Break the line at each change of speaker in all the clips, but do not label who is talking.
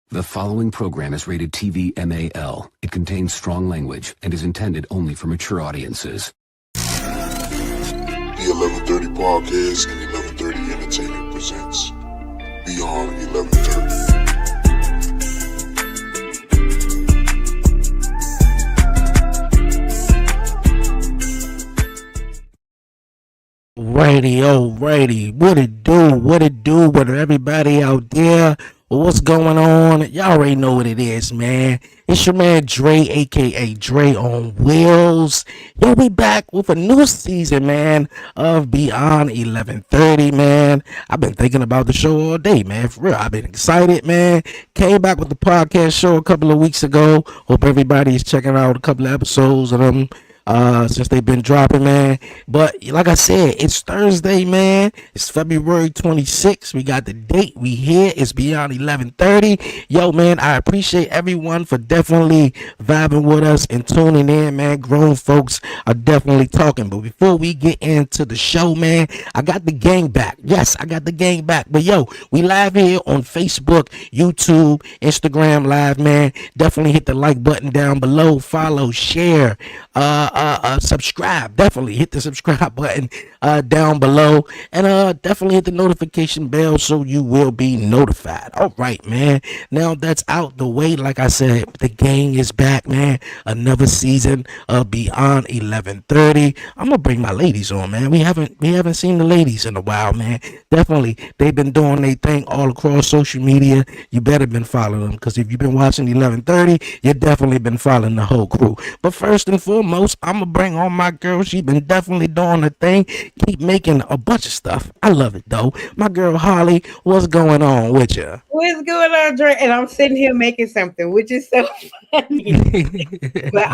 The following program is rated TV MAL. It contains strong language and is intended only for mature audiences.
The 1130 Podcast and 1130 Entertainment presents Beyond 1130.
Righty. What it do with everybody out there? What's going on? Y'all already know what it is, man. It's your man Dre, aka Dre on Wheels. Yo, we back with a new season, man, of Beyond 1130, man. I've been thinking about the show all day, man. For real, I've been excited, man. Came back with the podcast show a couple of weeks ago. Hope everybody's checking out a couple of episodes of them since they've been dropping, man. But like I said, it's Thursday, man. It's February 26th. We got the date. We here. It's Beyond 1130. Yo, man, I appreciate everyone for definitely vibing with us and tuning in, man. Grown folks are definitely talking. But before we get into the show, man, I got the gang back. Yes, I got the gang back. But yo, we live here on Facebook, YouTube, Instagram live, man. Definitely hit the like button down below. Follow, share, subscribe. Definitely hit the subscribe button down below, and definitely hit the notification bell so you will be notified. All right, man, now that's out the way. Like I said, the gang is back, man. Another season of Beyond 1130. I'm gonna bring my ladies on, man. We haven't seen the ladies in a while, man. Definitely they've been doing their thing all across social media. You better been following them, because if you've been watching 1130, you definitely been following the whole crew. But first and foremost, I'm gonna bring on my girl. She been definitely doing her thing. Keep making a bunch of stuff. I love it though. My girl Holly, what's going on with you?
What's going on, Dre? And I'm sitting here making something, which is so funny. But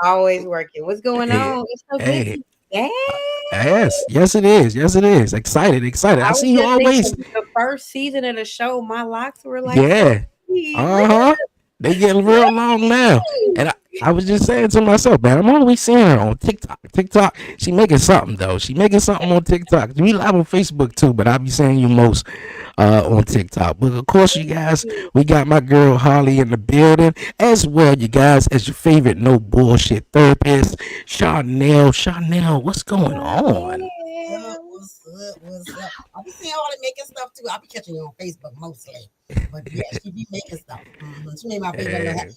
always working. What's going on? It's so good
Hey,
to be back.
yes it is. Excited. I
I was
see you
just
always.
thinking the first season of the show, my locks were like so
Yeah.
pretty.
Uh huh. They getting real long now. And I was just saying to myself, man, I'm always seeing her on TikTok. She making something though. She making something on TikTok. We live on Facebook too, but I be seeing you most on TikTok. But of course, you guys, we got my girl Holly in the building as well. You guys, as your favorite no bullshit therapist, Chanel. What's going on?
Yeah.
What's up? I be seeing all the making stuff too. I be catching you on Facebook mostly. But yeah, she be making stuff. She made my favorite little hat.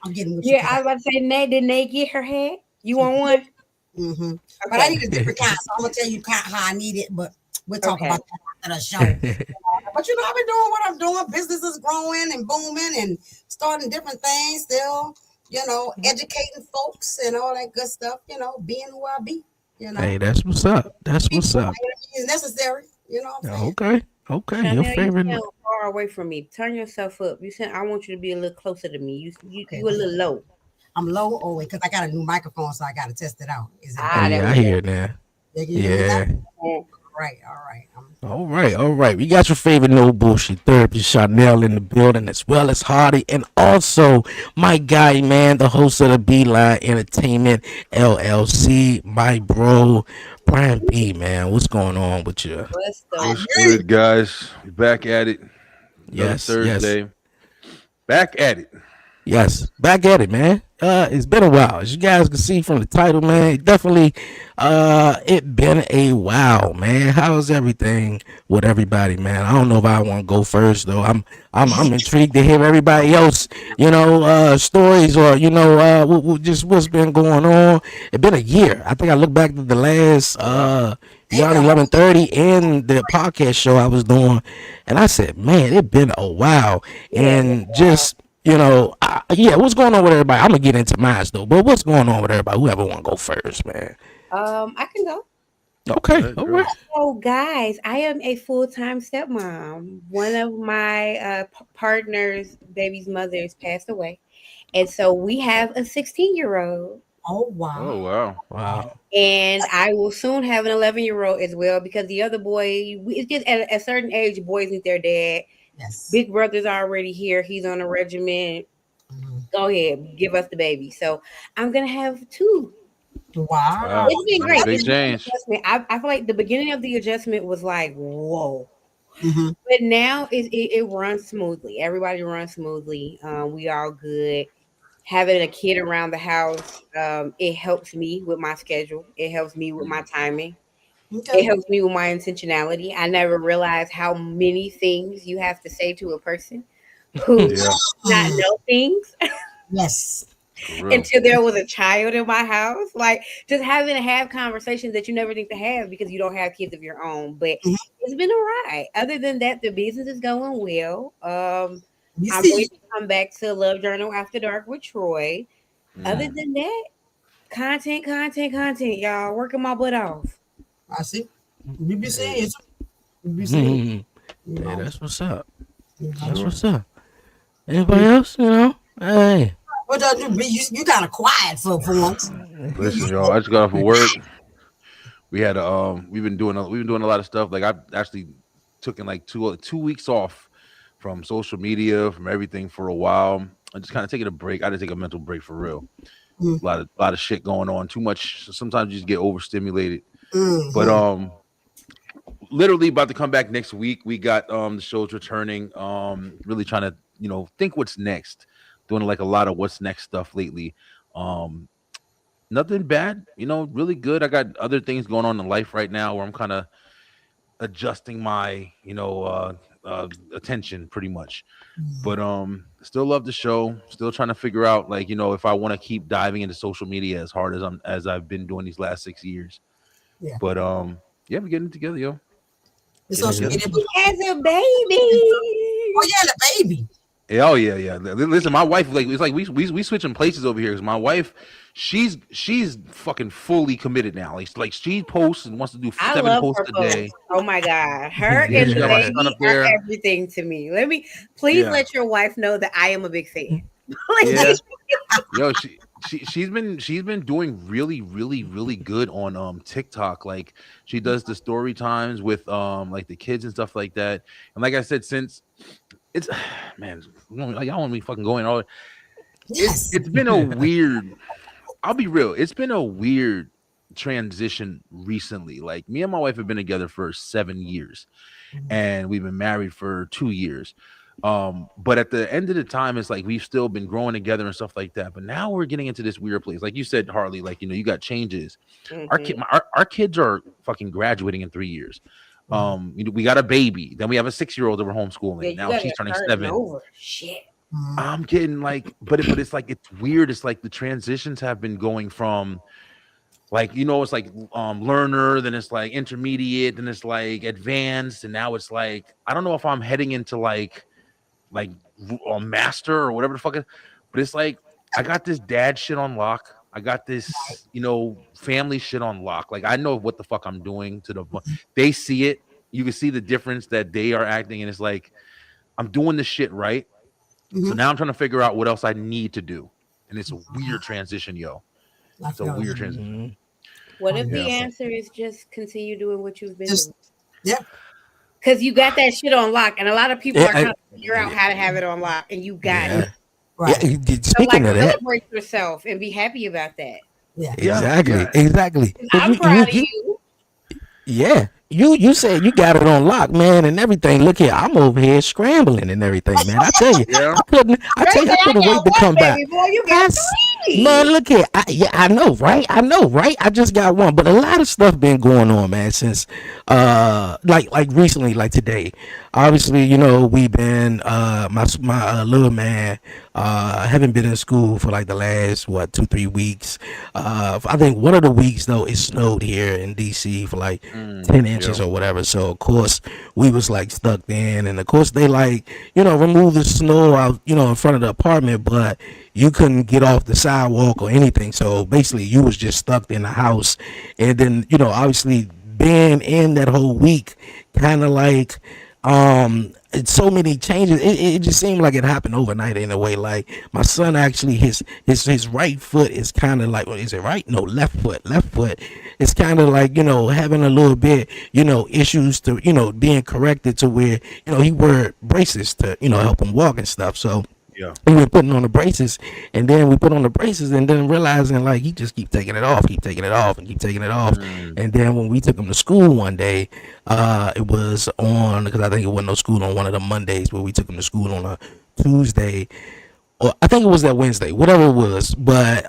I'm getting what you
Yeah, I was about to say, Nate, did Nate get her hat? You want one?
But I
Okay.
need a different kind, so I'm gonna tell you how I need it. But we'll talk
Okay.
about that after the show. But you know, I've been doing what I'm doing. Business is growing and booming and starting different things. Still, educating folks and all that good stuff. Being who I be.
Hey, that's what's up.
Is necessary. You know what I'm saying?
Okay. Your
Chanel, you
favorite.
sound far away from me. Turn yourself up. You said I want you to be a little closer to me.
Okay,
You a little low.
I'm low. Oh wait, because I got a new microphone, so I got to test it out. Is it
Oh
Ah,
better?
there
yeah,
we
I
go.
hear it now.
Yeah, you hear me now?
Yeah.
Yeah.
All right.
All right. We got your favorite no bullshit therapist, Chanel, in the building, as well as Hardy, and also my guy, man, the host of the Beeline Entertainment LLC, my bro, Brian B, man. What's going on with you?
What's the
I
What's
hear you.
good, guys? We're back at it. Another
Yes.
Thursday. Back at it.
Yes, back at it, man. It's been a while. As you guys can see from the title, man, it been a while, man. How's everything with everybody, man? I don't know if I want to go first though. I'm intrigued to hear everybody else, stories or just what's been going on. It's been a year. I think I look back to the last Beyond 1130 and the podcast show I was doing, and I said, man, it been a while, and just. What's going on with everybody? I'm gonna get into mine though, but what's going on with everybody? Whoever want to go first, man.
I can go.
Okay,
Let
all
go.
right.
So, guys, I am a full-time stepmom. One of my partner's baby's mothers passed away, and so we have a 16-year-old,
Oh
Oh
wow.
wow.
Wow.
and I will soon have an 11-year-old as well, because the other boy, it's just at a certain age, boys need their dad.
Yes.
Big brother's already here. He's on a regimen. Go ahead, give us the baby. So I'm gonna have two.
Wow.
Wow.
It's been
That's
great.
a big
It's been an
change.
adjustment. I feel like the beginning of the adjustment was like, whoa. But now it runs smoothly. Everybody runs smoothly. We all good. Having a kid around the house, it helps me with my schedule. It helps me with my timing. It
Okay.
helps me with my intentionality. I never realized how many things you have to say to a person who
Yeah,
not
Mm,
know things
yes.
for real.
until there was a child in my house. Like just having to have conversations that you never think to have because you don't have kids of your own. But
Mhm.
it's been a ride. Other than that, the business is going well.
You
I'm
see.
ready to come back to Love Journal After Dark with Troy. Other
Mm.
than that, content, y'all. Working my butt off.
I see. You be
Hey.
seeing it. You be seeing it. You
Hey,
know.
that's what's up.
You
For
know.
That's
sure.
what's up. Anybody else? Hey.
What does you be? You kind of quiet for once.
Listen, y'all. I just got off of work. We had we've been doing a lot of stuff. Like I've actually taken like 2 weeks off from social media, from everything for a while. I just kind of taking a break. I had to take a mental break for real.
Mm-hmm.
A lot of shit going on. Too much. Sometimes you just get overstimulated. But
Mm-hmm.
literally about to come back next week. We got the shows returning. Really trying to think what's next. Doing like a lot of what's next stuff lately. Um, Nothing bad. Really good. I got other things going on in life right now where I'm kind of adjusting my attention pretty much. But still love the show. Still trying to figure out like if I want to keep diving into social media as hard as I've been doing these last 6 years.
Yeah.
But yeah, we're getting it together, yo.
The
Getting it
social
Hey,
together.
media.
that's
He
what's
has a
Oh
baby.
yeah, the baby.
Yeah, oh yeah. Listen, my wife like it's like we switching places over here because my wife, she's fucking fully committed now. Like she posts and wants to do
I
7 posts
her
a day.
post. Oh my god, her
Yeah,
and
she
the
got my
yeah.
son up
baby are
there.
everything to me. Please
Yeah,
let your wife know that I am a big fan.
yeah.
Please.
Yo, she's been doing really, really, really good on TikTok. Like she does the story times with like the kids and stuff like that. And like I said, since it's man, y'all want me fucking going all it's
Yes.
it's been a weird I'll be real. It's been a weird transition recently. Like me and my wife have been together for 7 years, and we've been married for 2 years. But at the end of the time, it's like we've still been growing together and stuff like that. But now we're getting into this weird place. Like you said, Harley, like you got changes.
Mhm.
Our kids are fucking graduating in 3 years. We got a baby. Then we have a 6-year-old that we're
Yeah,
homeschooling.
you
Now
gotta
she's turning
start
7.
over. Shit.
I'm getting like, but it's like it's weird. It's like the transitions have been going from like it's like learner, then it's like intermediate, then it's like advanced, and now it's like I don't know if I'm heading into like a master or whatever the fuck. But it's like I got this dad shit on lock. I got this family shit on lock. Like I know what the fuck I'm doing to the. They see it. You can see the difference that they are acting, and it's like I'm doing this shit right. So
Mm-hmm.
now I'm trying to figure out what else I need to do. And it's a weird transition, yo.
I
It's a
feel
weird
that.
transition.
Mhm.
What
I
if
feel
Yeah.
the
that.
answer is just continue doing what you've been
Just
doing?
yeah.
Because you got that shit on lock, and a lot of people
Yeah,
are trying to figure out how to have it on lock, and you got it.
yeah. Yeah.
Right.
So,
Speaking
like,
of that,
celebrate yourself and be happy about that.
Yeah.
Yeah.
exactly,
Yeah.
exactly.
'Cause
'Cause
I'm proud of you.
yeah, you said you got it on lock, man, and everything. Look here, I'm over here scrambling and everything, man. I tell you,
Yeah.
I
Ray
tell you,
said,
I
I
couldn't wait
got
to
one
come back.
baby boy, you
I
got
s- Man,
3.
look here. I know, right? I know, right? I just got one, but a lot of stuff been going on, man. Since like recently, like today. Obviously, we've been my little man haven't been in school for like the last 2-3 weeks. I think one of the weeks though it snowed here in DC for like 10 inches
Yeah.
or whatever. So of course we was like stuck in, and of course they like remove the snow out in front of the apartment, but you couldn't get off the sidewalk or anything. So basically you was just stuck in the house, and then obviously being in that whole week, kind of like it's so many changes. It just seemed like it happened overnight in a way. Like my son actually his right foot is kind of like, is it right? No, left foot. It's kind of like having a little bit issues to being corrected to where he wear braces to help him walk and stuff. So
Yeah.
we were putting on the braces, and then we put on the braces, and then realizing like he just keep taking it off, keep taking it off, and keep taking it off.
Mm.
And then when we took him to school one day, it was on because I think it wasn't no school on one of the Mondays where we took him to school on a Tuesday, or I think it was that Wednesday, whatever it was. But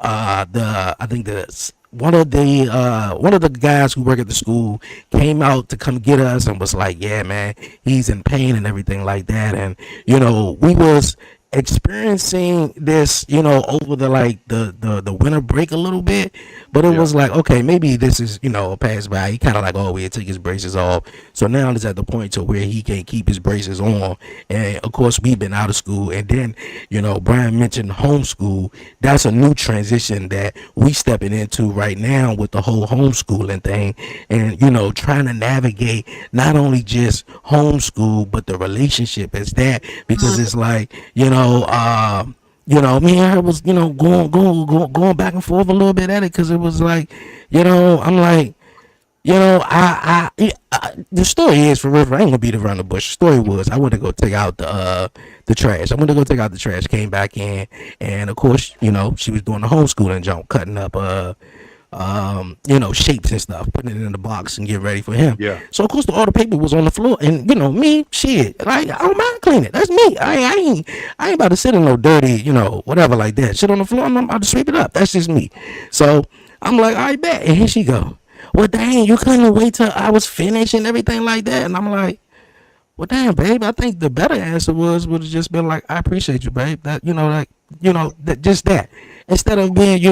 the I think the one of the guys who work at the school came out to come get us and was like, "Yeah, man, he's in pain and everything like that." And we was experiencing this, over the the winter break a little bit, but it
Yeah.
was like, okay, maybe this is a pass by. He kind of like, oh, we took his braces off, so now it's at the point to where he can't keep his braces on. And of course, we've been out of school, and then Brian mentioned homeschool. That's a new transition that we stepping into right now with the whole homeschooling thing, and trying to navigate not only just homeschool but the relationship as that, because it's like me and her was going back and forth a little bit at it, because it was like I'm like the story is, for real, I ain't gonna beat around the bush. The story was, I went to go take out the trash. I went to go take out the trash, came back in, and of course, she was doing the homeschooling jump, cutting up shapes and stuff, putting it in the box and getting ready for him.
Yeah.
So of course all the paper was on the floor, and me, shit, like, I don't mind cleaning. That's me. I ain't about to sit in no dirty, whatever like that. Shit on the floor, I'm about to sweep it up. That's just me. So I'm like, all right, bet. And here she go. Well, dang, you couldn't wait till I was finished and everything like that. And I'm like, well, damn, babe, I think the better answer would have just been like, I appreciate you, babe. That, that just that. Instead of being,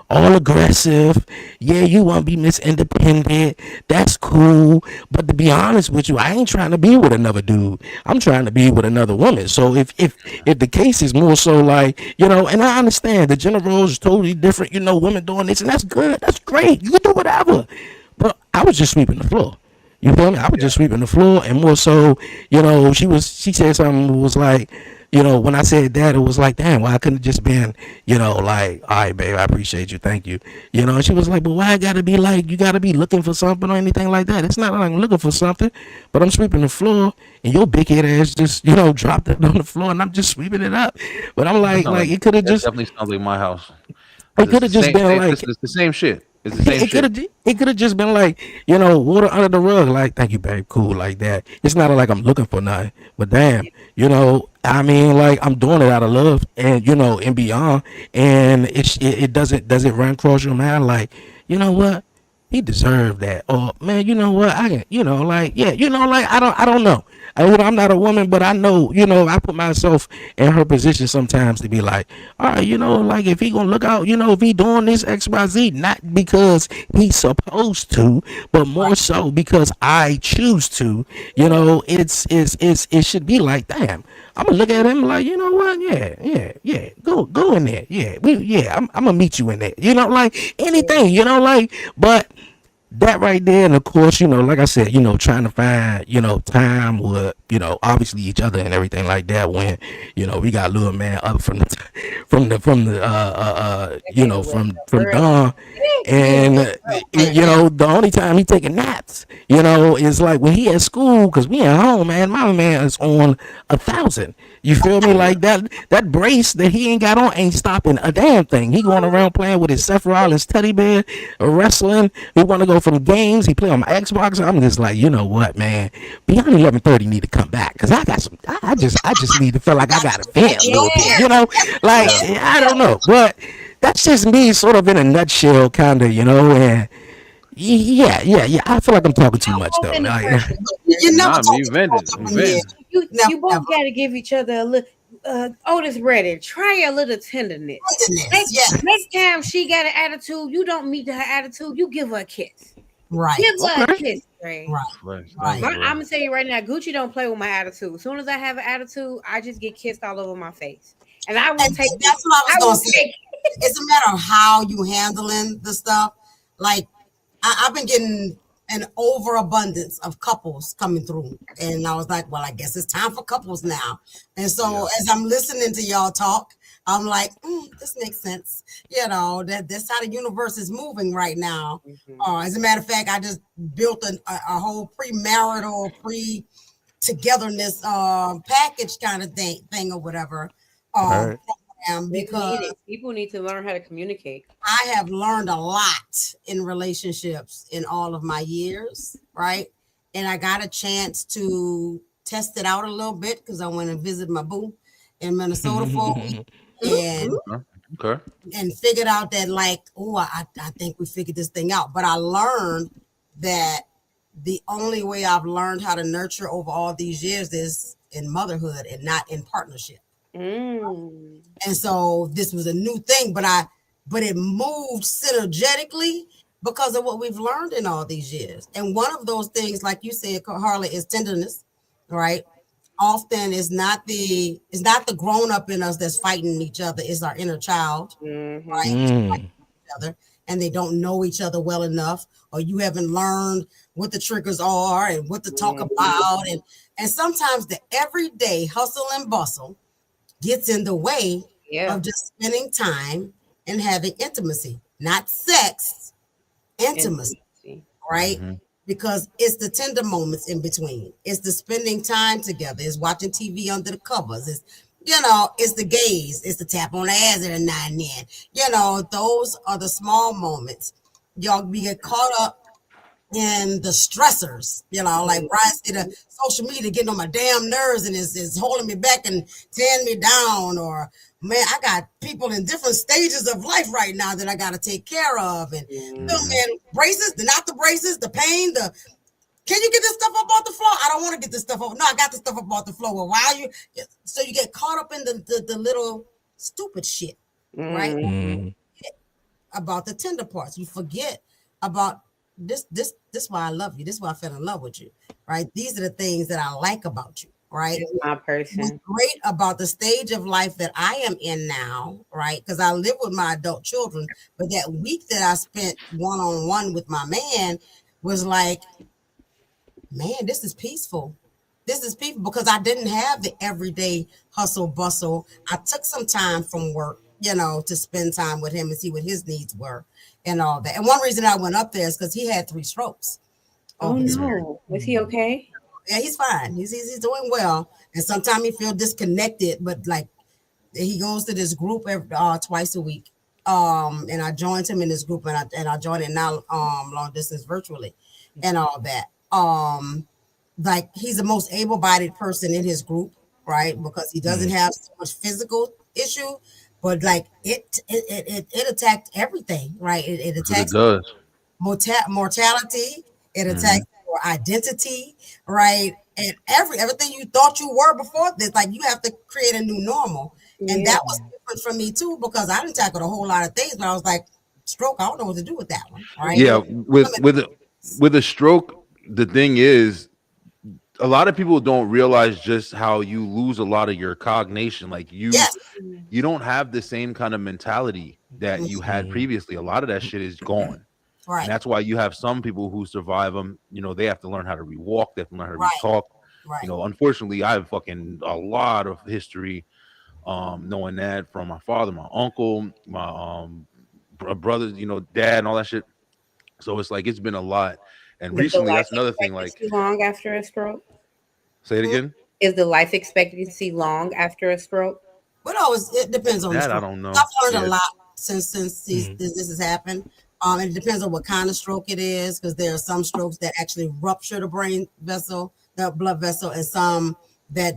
all aggressive, yeah, you want to be Miss Independent, that's cool. But to be honest with you, I ain't trying to be with another dude. I'm trying to be with another woman. So if the case is more so like, and I understand the gender roles is totally different, women doing this, and that's good, that's great. You can do whatever. But I was just sweeping the floor. You feel me? I was just sweeping the floor, and more so, she said something was like, when I said that, it was like, damn, well, I couldn't have just been, like, all right, babe, I appreciate you, thank you. And she was like, but why I gotta be like, you gotta be looking for something or anything like that? It's not like I'm looking for something, but I'm sweeping the floor, and your big head ass just, dropped it on the floor, and I'm just sweeping it up. But I'm like, it could have
That
just,
definitely sounds like my house.
it could have just been like,
It's the same shit. It's the same shit.
it could have just been like, water under the rug, like, thank you, babe, cool, like that. It's not like I'm looking for nothing, but damn, I mean, like, I'm doing it out of love, and and beyond, and it does it run across your mind like, what, he deserved that, or man, what, I can, like, yeah, like, I don't know. I'm not a woman, but I know, I put myself in her position sometimes to be like, all right, like, if he gonna look out, if he doing this XYZ, not because he's supposed to, but more so because I choose to, it should be like, damn, I'm gonna look at him like, you know what, yeah, go in there, I'm gonna meet you in there, like anything, like, but that right there, and of course, like I said, trying to find, time with, obviously each other and everything like that, when, we got little man up from the from dawn, and the only time he taking naps, is like when he at school, because we at home, man. My man is on 1,000. You feel me? Like that brace that he ain't got on ain't stopping a damn thing. He going around playing with his Seth Rollins teddy bear, wrestling. He want to go from games. He play on my Xbox. I'm just like, you know what, man? Beyond 11:30 need to come back, because I got some. I just need to feel like I got a vent a little bit. Like, I don't know, but that's just me, sort of in a nutshell, kind of, and. Yeah. I feel like I'm talking too much though.
You never
Nah,
talk
you
to
vented.
someone
You vented.
You both got to give each other a little. Otis ready. Try a little tenderness. Next time she got an attitude, you don't meet her attitude. You give her a kiss.
Right.
Give her a kiss, Ray.
Right.
I'm gonna tell you right now, Gucci don't play with my attitude. As soon as I have an attitude, I just get kissed all over my face, and I will take.
That's what I was gonna say. It's a matter of how you handling the stuff. Like, I've been getting an overabundance of couples coming through, and I was like, well, I guess it's time for couples now. And so as I'm listening to y'all talk, I'm like, this makes sense. That's how the universe is moving right now. As a matter of fact, I just built a whole premarital, pre-togetherness package kind of thing or whatever.
Right.
program
They
because
need it. People need to learn how to communicate.
I have learned a lot in relationships in all of my years, right? And I got a chance to test it out a little bit because I went and visited my boo in Minnesota for a week and
Okay.
figured out that like, oh, I think we figured this thing out. But I learned that the only way I've learned how to nurture over all these years is in motherhood and not in partnership.
Mm.
And so this was a new thing, but it moved synergetically because of what we've learned in all these years. And one of those things, like you said, Harley, is tenderness, right? Often it's not the grown up in us that's fighting each other, it's our inner child, right?
Mm.
Each other, and they don't know each other well enough, or you haven't learned what the triggers are and what to talk about. And sometimes the everyday hustle and bustle gets in the way
Yeah.
of just spending time and having intimacy, not sex, intimacy, right? Because it's the tender moments in between. It's the spending time together. It's watching TV under the covers. It's, it's the gaze. It's the tap on the ass every now and then. Those are the small moments. We get caught up in the stressors, like Brian said, the social media getting on my damn nerves and is holding me back and tearing me down. Or, man, I got people in different stages of life right now that I got to take care of. And, man, braces, not the braces, the pain, can you get this stuff up off the floor? I don't want to get this stuff up. No, I got this stuff up off the floor. Well, so you get caught up in the little stupid shit, right? About the tender parts. You forget about this why I love you. This is why I fell in love with you, right? These are the things that I like about you, right?
It's my person.
What's great about the stage of life that I am in now, right? Because I live with my adult children, but that week that I spent one-on-one with my man was like, man, this is peaceful. This is peaceful because I didn't have the everyday hustle bustle. I took some time from work, to spend time with him and see what his needs were and all that. And one reason I went up there is because he had 3 strokes.
Oh no, was he okay?
Yeah, he's fine. He's doing well. And sometimes he feel disconnected, but like he goes to this group twice a week. And I joined him in this group, and I joined it now long distance virtually and all that. Like he's the most able-bodied person in his group, right? Because he doesn't have so much physical issue, but like it attacked everything, right? It attacks mortality, it attacks your identity, right? And everything you thought you were before this, like you have to create a new normal. And that was different for me too, because I didn't tackle a whole lot of things, but I was like, stroke, I don't know what to do with that one, right?
Yeah, with a stroke, the thing is, a lot of people don't realize just how you lose a lot of your cognition. Like you don't have the same kind of mentality that you had previously. A lot of that shit is gone.
Right.
And that's why you have some people who survive them. They have to learn how to re-walk. They have to learn how to re-talk.
Right.
Unfortunately, I have fucking a lot of history knowing that from my father, my uncle, my brothers, dad and all that shit. So it's like, it's been a lot. And recently, that's another thing. Like,
long after a stroke.
Say it again.
Is the life expectancy long after a stroke?
But it depends on
that. I don't know.
I've learned a lot since this has happened. It depends on what kind of stroke it is, because there are some strokes that actually rupture the brain vessel, the blood vessel, and some that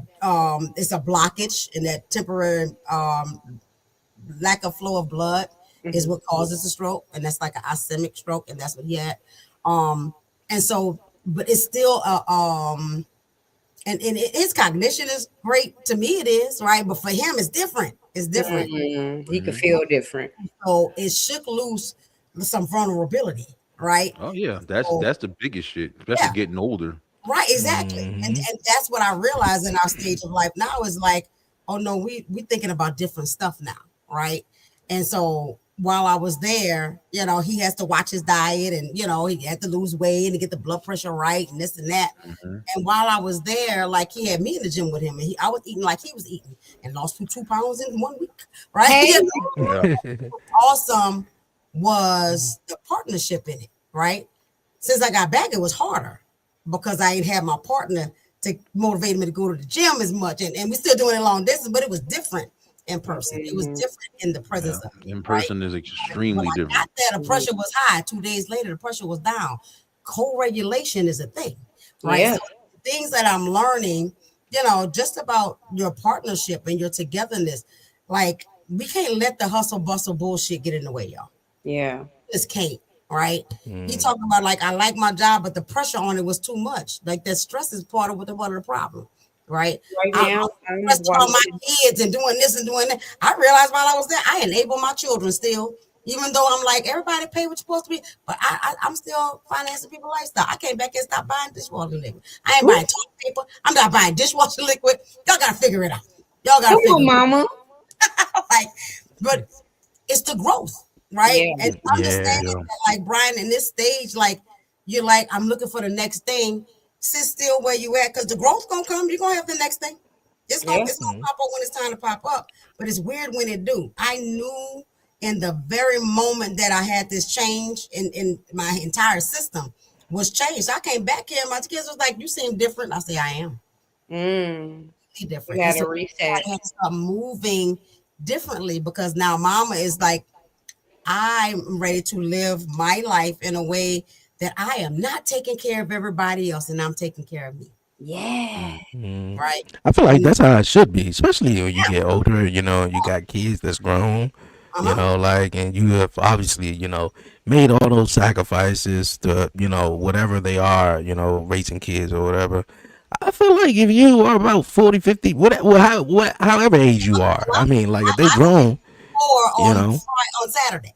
it's a blockage, and that temporary lack of flow of blood is what causes a stroke, and that's like an ischemic stroke, and that's what he had. And so, but it's still and his cognition is great. To me, it is, right? But for him, it's different. It's different.
He could feel different.
So it shook loose some vulnerability, right?
Oh yeah, that's the biggest shit, especially getting older.
Right, exactly. And that's what I realize in our stage of life now is like, oh no, we thinking about different stuff now, right? And so while I was there, he has to watch his diet, and he had to lose weight and get the blood pressure right and this and that. And while I was there, like he had me in the gym with him, and I was eating like he was eating, and lost 2 pounds in 1 week, right? Awesome was the partnership in it, right? Since I got back, it was harder because I ain't had my partner to motivate me to go to the gym as much, and we still doing it long distance, but it was different in person. It was different in the presence of me,
In
right?
person is
When
extremely
I
different.
got there, the pressure was high. 2 days later, the pressure was down. Co-regulation is a thing, right?
Yeah.
So things that I'm learning, just about your partnership and your togetherness, like we can't let the hustle bustle bullshit get in the way, y'all.
Yeah.
Just can't, right? He talking about like I like my job, but the pressure on it was too much. Like that stress is part of the problem, right?
Right
I'm
now, I'm
stressed about my
watching.
kids and doing this and doing that. I realized while I was there, I enable my children still, even though I'm like everybody pay what you're supposed to be, but I'm still financing people lifestyle. I came back and stopped buying dishwasher liquid. I ain't buying toilet paper. I'm not buying dishwasher liquid. Y'all gotta figure it out. Y'all gotta
Come
figure
on,
it
mama.
out. Like, but it's the growth, right?
Yeah.
And
Yeah.
understanding that, like Brian, in this stage, like you're like, I'm looking for the next thing. Sit still where you at, because the growth gonna come. You're gonna have the next thing.
Yeah.
It's gonna pop up when it's time to pop up. But it's weird when it do. I knew in the very moment that I had this change in my entire system was changed. I came back here, and my kids was like, "You seem different." I say, "I am
Mm.
different."
You
And
had
so
a
I
reset.
had to start moving differently because now Mama is like, I'm ready to live my life in a way that I am not taking care of everybody else, and I'm taking care of me,
Yeah.
right?
I feel like
And
that's how it should be, especially when you get older. You got kids that's grown.
uh-huh,
And you have obviously, made all those sacrifices to, whatever they are, raising kids or whatever. I feel like if you are about 40, 50, however age you are, I mean, like if they
I
grown,
or
you
on
know,
on Saturday,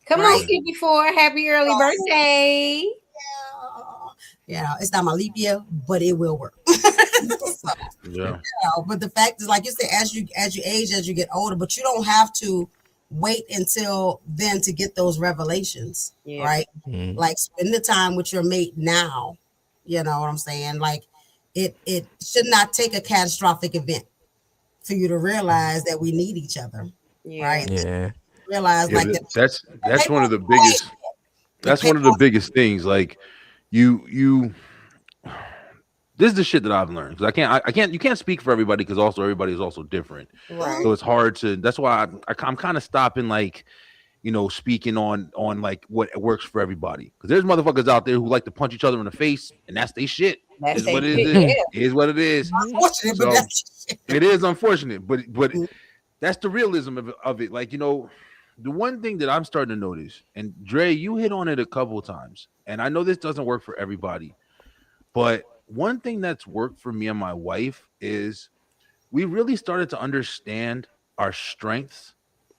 Come on,
right?
CP4. Happy early birthday.
It's not my leap year, but it will work. So,
Yeah.
but the fact is, like you said, as you age, as you get older, but you don't have to wait until then to get those revelations,
Yeah.
right? Like spend the time with your mate now. You know what I'm saying? Like it should not take a catastrophic event for you to realize that we need each other,
Yeah.
right?
yeah.
Realize
Yeah,
like
that's
paper
one
on
of the
the wall
biggest.
ain't the
That's one
paper.
of the biggest things. Like you. This is the shit that I've learned because I can't. You can't speak for everybody because also everybody is also different.
Mhm.
Right.
So it's hard to. That's why I'm kind of stopping like speaking on like what works for everybody because there's motherfuckers out there who like to punch each other in the face and that's they shit.
That's
Is
they
what it
shit.
is.
Yeah.
Is what it is.
Unfortunate, but
So
that's
it is unfortunate, but that's the realism of it. Like the one thing that I'm starting to notice, and Dre, you hit on it a couple of times, and I know this doesn't work for everybody, but one thing that's worked for me and my wife is we really started to understand our strengths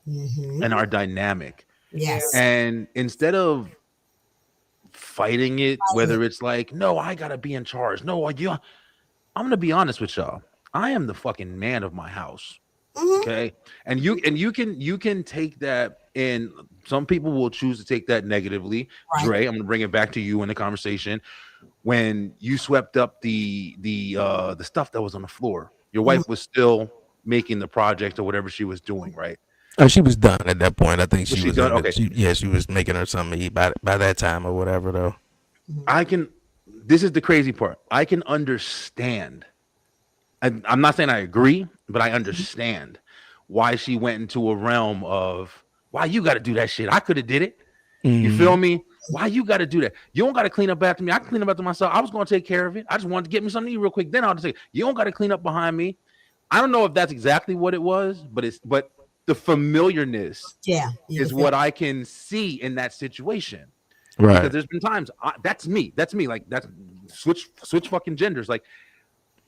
and our dynamic.
Yeah.
yes.
And instead of fighting it, whether it's like, no, I gotta be in charge. No, I'm gonna be honest with y'all. I am the fucking man of my house.
Mhm.
Okay. And you can take that, and some people will choose to take that negatively.
Right.
Dre, I'm gonna bring it back to you in the conversation. When you swept up the stuff that was on the floor, your
Mhm.
wife was still making the project or whatever she was doing, right?
Oh, she was done at that point. I think
Was
she
she
was
done?
in the.
Okay.
She was making her something to eat by that time or whatever though.
I can This is the crazy part. I can understand. I'm not saying I agree, but I understand why she went into a realm of why you got to do that shit. I could have did it. You feel me? Why you got to do that? You don't got to clean up after me. I can clean up after myself. I was going to take care of it. I just wanted to get me something to eat real quick. Then I'll just say, you don't got to clean up behind me. I don't know if that's exactly what it was, but the familiarness
Yeah. You can
is
feel
what I can see in that situation. Because
Right.
there's been times that's me. That's me. Like that's switch fucking genders. Like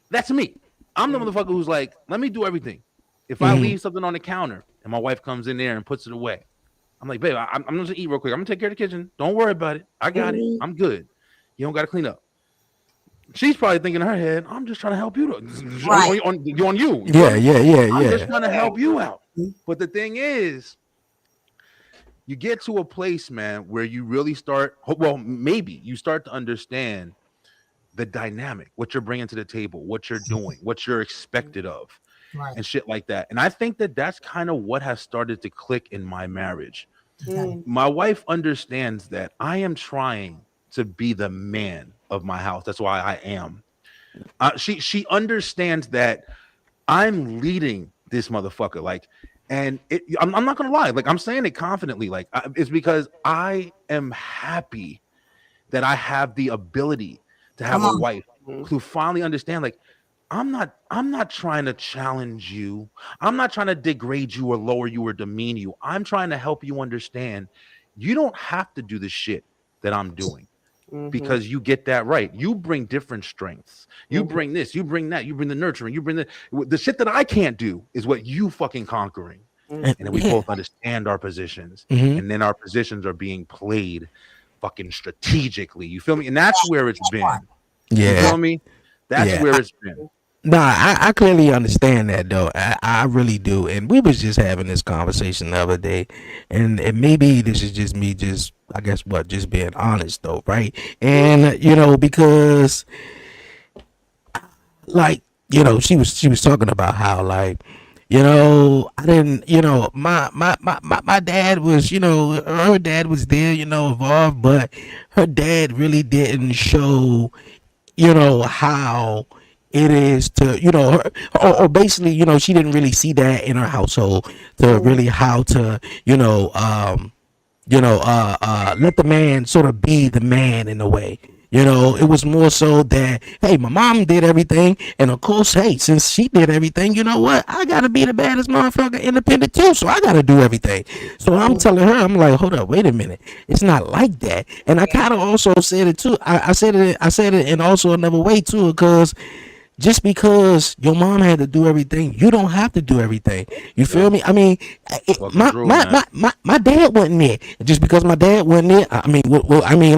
that's me. I'm the motherfucker who's like, let me do everything. If I leave something on the counter and my wife comes in there and puts it away, I'm like, babe, I'm gonna eat real quick. I'm gonna take care of the kitchen. Don't worry about it. I got it. I'm good. You don't got to clean up. She's probably thinking in her head, I'm just trying to help you.
Right.
On you.
Yeah.
I'm just trying to
Yeah.
help you out. But the thing is, you get to a place, man, where you really start. Well, maybe you start to understand the dynamic, what you're bringing to the table, what you're doing, what you're expected of,
right.
and shit like that. And I think that that's kind of what has started to click in my marriage.
Okay.
My wife understands that I am trying to be the man of my house. That's why I am. She understands that I'm leading this motherfucker. Like, and I'm not gonna lie, like I'm saying it confidently, like it's because I am happy that I have the ability to have a wife who finally understand, like, I'm not trying to challenge you. I'm not trying to degrade you or lower you or demean you. I'm trying to help you understand you don't have to do the shit that I'm doing. Because you get that right. You bring different strengths. You bring this, you bring that, you bring the nurturing, you bring the shit that I can't do is what you fucking conquering. And then we both understand our positions. And then our positions are being played fucking strategically. You feel me? And that's where it's been.
Yeah.
You feel me? That's where it's been.
Nah, I clearly understand that though. I really do. And we was just having this conversation the other day, and maybe this is just me just I guess just being honest though, right? And because like, she was talking about how like, I didn't, my dad was, her dad was there, involved, but her dad really didn't show, how it is to, her, or basically, she didn't really see that in her household to really how to, let the man sort of be the man in a way. It was more so that, hey, my mom did everything. And of course, hey, since she did everything, you know what? I got to be the baddest motherfucker independent too. So I got to do everything. So I'm telling her, I'm like, hold up, wait a minute. It's not like that. And I kind of also said it too. I said it in also another way too, because just because your mom had to do everything, you don't have to do everything. You feel me? I mean, my dad wasn't there. Just because my dad wasn't there, I mean,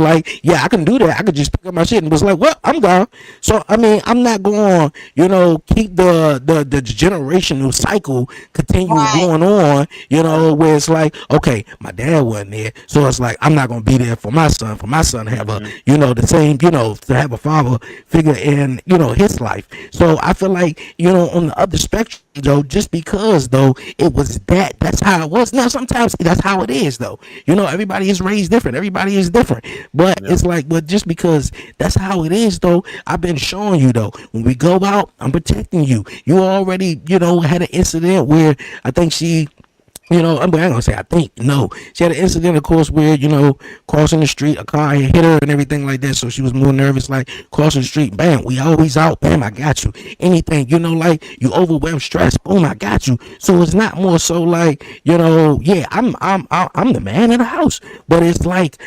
like, yeah, I can do that. I could just pick up my shit and was like, well, I'm gone. So, I mean, I'm not going, keep the generational cycle continue going on, where it's like, okay, my dad wasn't there. So it's like, I'm not going to be there for my son to have a, the same, to have a father figure in, his life. So I feel like, on the other spectrum, though, just because, though, it was that's how it was. Now, sometimes that's how it is, though. Everybody is raised different. Everybody is different. But it's like, but just because that's how it is, though, I've been showing you, though, when we go out, I'm protecting you. You already, had an incident where I think she... I'm not gonna say I think. No, she had an incident, of course, where crossing the street, a car hit her and everything like that. So she was more nervous, like crossing the street. Bam, we always out. Bam, I got you. Anything, like you overwhelmed, stress. Boom, I got you. So it's not more so like yeah, I'm the man of the house, but it's like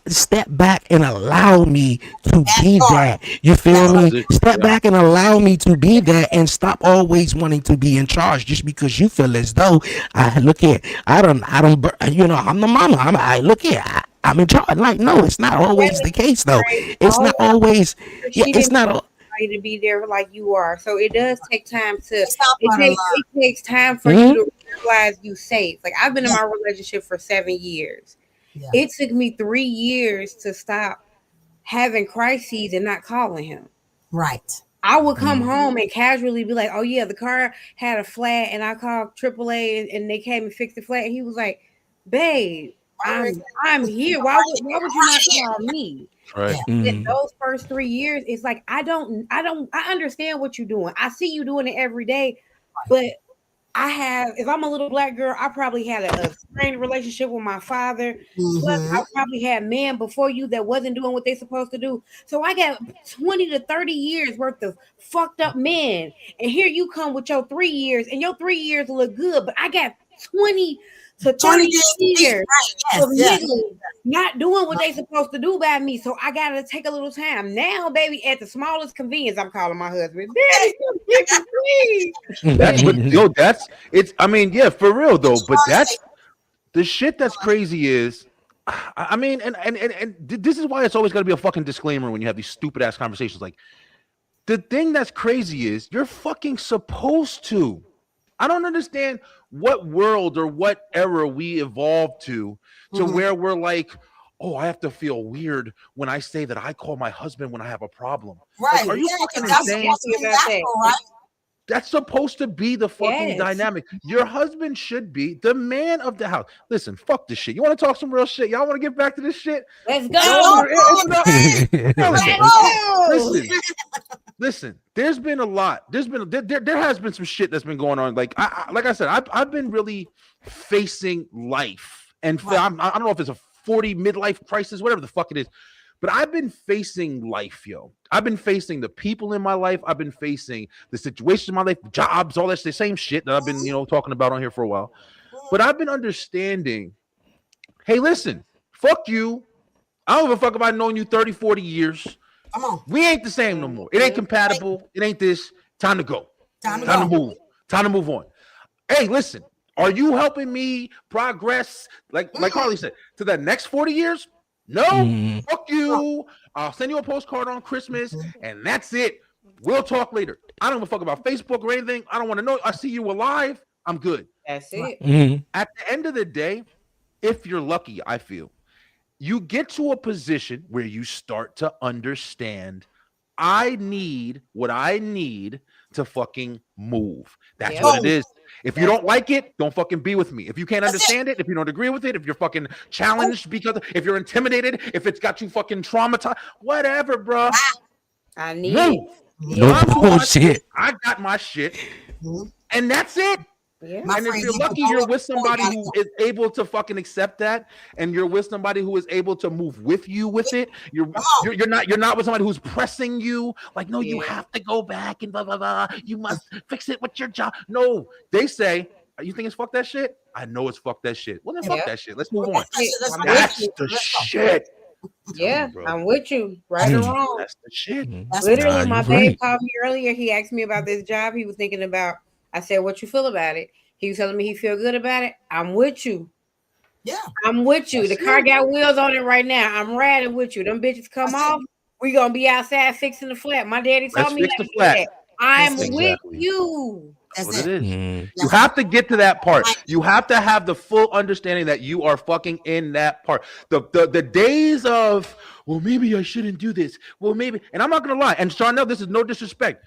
step back and allow me to be that. You feel me? Step back and allow me to be that, and stop always wanting to be in charge just because you feel as though look here. I don't, I'm the mama. I'm in charge. Like, no, it's not always the case, though. It's not always. Yeah, it's not.
To be there like you are, so it does take time to. It takes time for you to realize you safe. Like, I've been in my relationship for 7 years. Yeah. It took me 3 years to stop having crises and not calling him.
Right.
I would come home and casually be like, oh, yeah, the car had a flat, and I called AAA, and they came and fixed the flat. And he was like, babe, I'm here. Why would you not call me?
Right.
In those first 3 years, it's like, I understand what you're doing. I see you doing it every day. But if I'm a little black girl, I probably had a strained relationship with my father. Plus, I probably had men before you that wasn't doing what they supposed to do. So I got 20 to 30 years worth of fucked up men. And here you come with your 3 years, and your 3 years look good, but I got 20 to 30 years of niggas not doing what they supposed to do by me. So I gotta take a little time. Now, baby, at the smallest convenience, I'm calling my husband. Daddy, please.
That's what it's I mean, yeah, for real though. But that's the shit that's crazy is I mean, and this is why it's always gotta be a fucking disclaimer when you have these stupid ass conversations. Like, the thing that's crazy is you're fucking supposed to. I don't understand what world or what era we evolved to where we're like, oh, I have to feel weird when I say that I call my husband when I have a problem.
Right.
Like, are you fucking insane? That's supposed to be the fucking dynamic. Your husband should be the man of the house. Listen, fuck this shit. You want to talk some real shit? Y'all want to get back to this shit?
Let's go.
Listen, Listen, there's been a lot. There has been some shit that's been going on. Like I said, I've been really facing life, and I don't know if it's a 40 midlife crisis, whatever the fuck it is, but I've been facing life, yo. I've been facing the people in my life. I've been facing the situations in my life, jobs, all that the same shit that I've been talking about on here for a while. But I've been understanding. Hey, listen, fuck you. I don't give a fuck if I've known you 30, 40 years.
Come on.
We ain't the same no more. It ain't compatible. It ain't this. Time to go. Time to move. Time to move on. Hey, listen. Are you helping me progress? Like Harley said, to the next 40 years? No. Fuck you. I'll send you a postcard on Christmas, and that's it. We'll talk later. I don't give a fuck about Facebook or anything. I don't want to know. I see you alive. I'm good.
That's it.
At the end of the day, if you're lucky, I feel, you get to a position where you start to understand, I need what I need to fucking move. That's what it is. If you don't like it, don't fucking be with me. If you can't understand it, if you don't agree with it, if you're fucking challenged because if you're intimidated, if it's got you fucking traumatized, whatever, bro.
I need it.
No bullshit.
I got my shit, and that's it.
Yeah.
And if you're lucky, you're with somebody who is able to fucking accept that, and you're with somebody who is able to move with you with it. You're not with somebody who's pressing you like, no, you have to go back and blah blah blah. You must fix it with your job. No, they say, you think it's fuck that shit? I know it's fuck that shit. Well, then fuck that shit. Let's move on. That's the shit.
Yeah, I'm with you. Right or wrong.
That's the shit.
Literally, my babe called me earlier. He asked me about this job he was thinking about. I said, what you feel about it? He was telling me he feel good about it. I'm with you.
Yeah.
I'm with you. The car got wheels on it right now. I'm riding with you. Them bitches come off. We gonna be outside fixing the flat. My daddy told me that. I'm with you.
That's what it is. You have to get to that part. You have to have the full understanding that you are fucking in that part. The days of, well, maybe I shouldn't do this. Well, maybe, and I'm not gonna lie. And Charnel, this is no disrespect.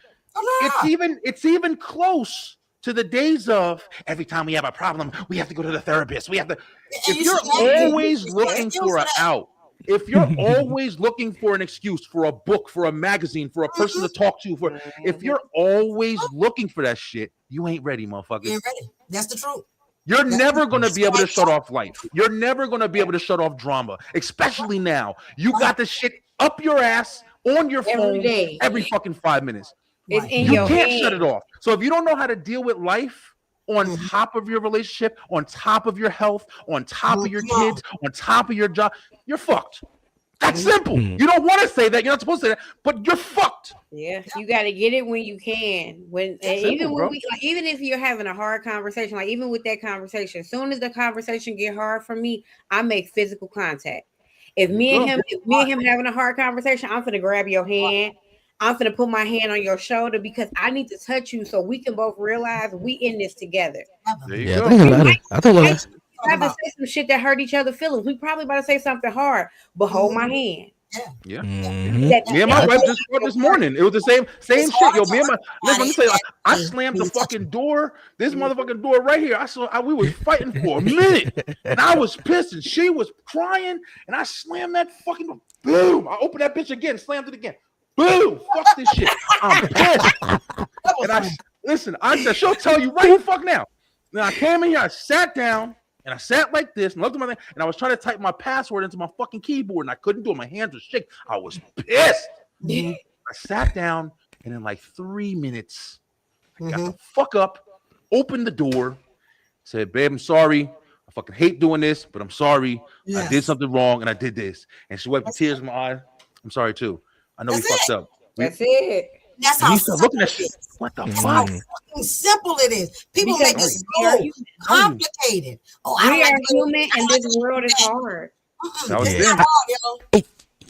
It's even close to the days of every time we have a problem, we have to go to the therapist. We have to. If you're always looking for an out, if you're always looking for an excuse, for a book, for a magazine, for a person to talk to, if you're always looking for that shit, you ain't ready, motherfucker.
You ain't ready. That's the truth.
You're never going to be able to shut off life. You're never going to be able to shut off drama, especially now. You got this shit up your ass on your phone every fucking 5 minutes.
It's in
you
your
can't
hand.
shut it off. So if you don't know how to deal with life on top of your relationship, on top of your health, on top of your kids, on top of your job, you're fucked. That's simple. You don't want to say that. You're not supposed to say that, but you're fucked.
Yeah, you got to get it when you can. Even if you're having a hard conversation, like even with that conversation, as soon as the conversation get hard for me, I make physical contact. If me and him having a hard conversation, I'm gonna grab your hand. I'm gonna put my hand on your shoulder because I need to touch you so we can both realize we in this together.
There you go.
I think
we have to say some shit that hurt each other's feelings. We probably about to say something hard, but hold my hand.
Yeah. Me and my wife just fought this morning. It was the same shit. Yo, listen, let me tell you, I slammed the fucking door. This motherfucking door right here. We was fighting for a minute, and I was pissed, and she was crying, and I slammed that fucking door. Boom! I opened that bitch again, slammed it again. Boom! Fuck this shit. I'm pissed. And I said, she'll tell you right the fuck now. Then I came in here, I sat down, and I sat like this and looked at my thing, and I was trying to type my password into my fucking keyboard, and I couldn't do it. My hands were shaking. I was pissed. I sat down, and in like 3 minutes, I got the fuck up, opened the door, said, babe, I'm sorry. I fucking hate doing this, but I'm sorry. I did something wrong, and I did this. And she wiped the tears from my eye. I'm sorry, too. I know we fucked up.
That's it.
That's how
looking at shit. What the fuck?
How simple it is. People make it so complicated.
We are human, and this world is hard.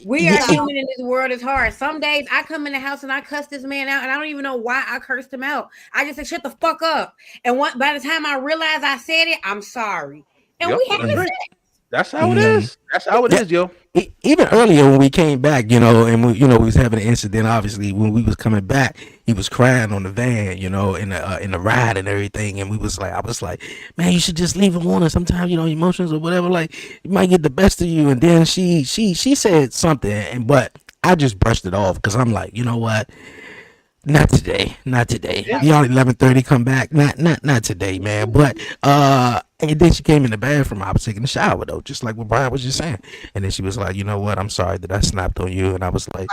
We are human, and this world is hard. Some days I come in the house and I cuss this man out, and I don't even know why I cursed him out. I just said, "Shut the fuck up." And by the time I realize I said it, I'm sorry. And we have to.
That's how it is. That's how it is, yo.
Even earlier when we came back, and we was having an incident. Obviously, when we was coming back, he was crying on the van, in the ride and everything. And I was like, man, you should just leave it alone. Sometimes, emotions or whatever, like, it might get the best of you. And then she said something, but I just brushed it off because I'm like, you know what? Not today. Not today.
Yeah.
Y'all 11:30 come back. Not today, man. But and then she came in the bathroom. I was taking a shower though, just like what Brian was just saying. And then she was like, you know what? I'm sorry that I snapped on you. And I was like,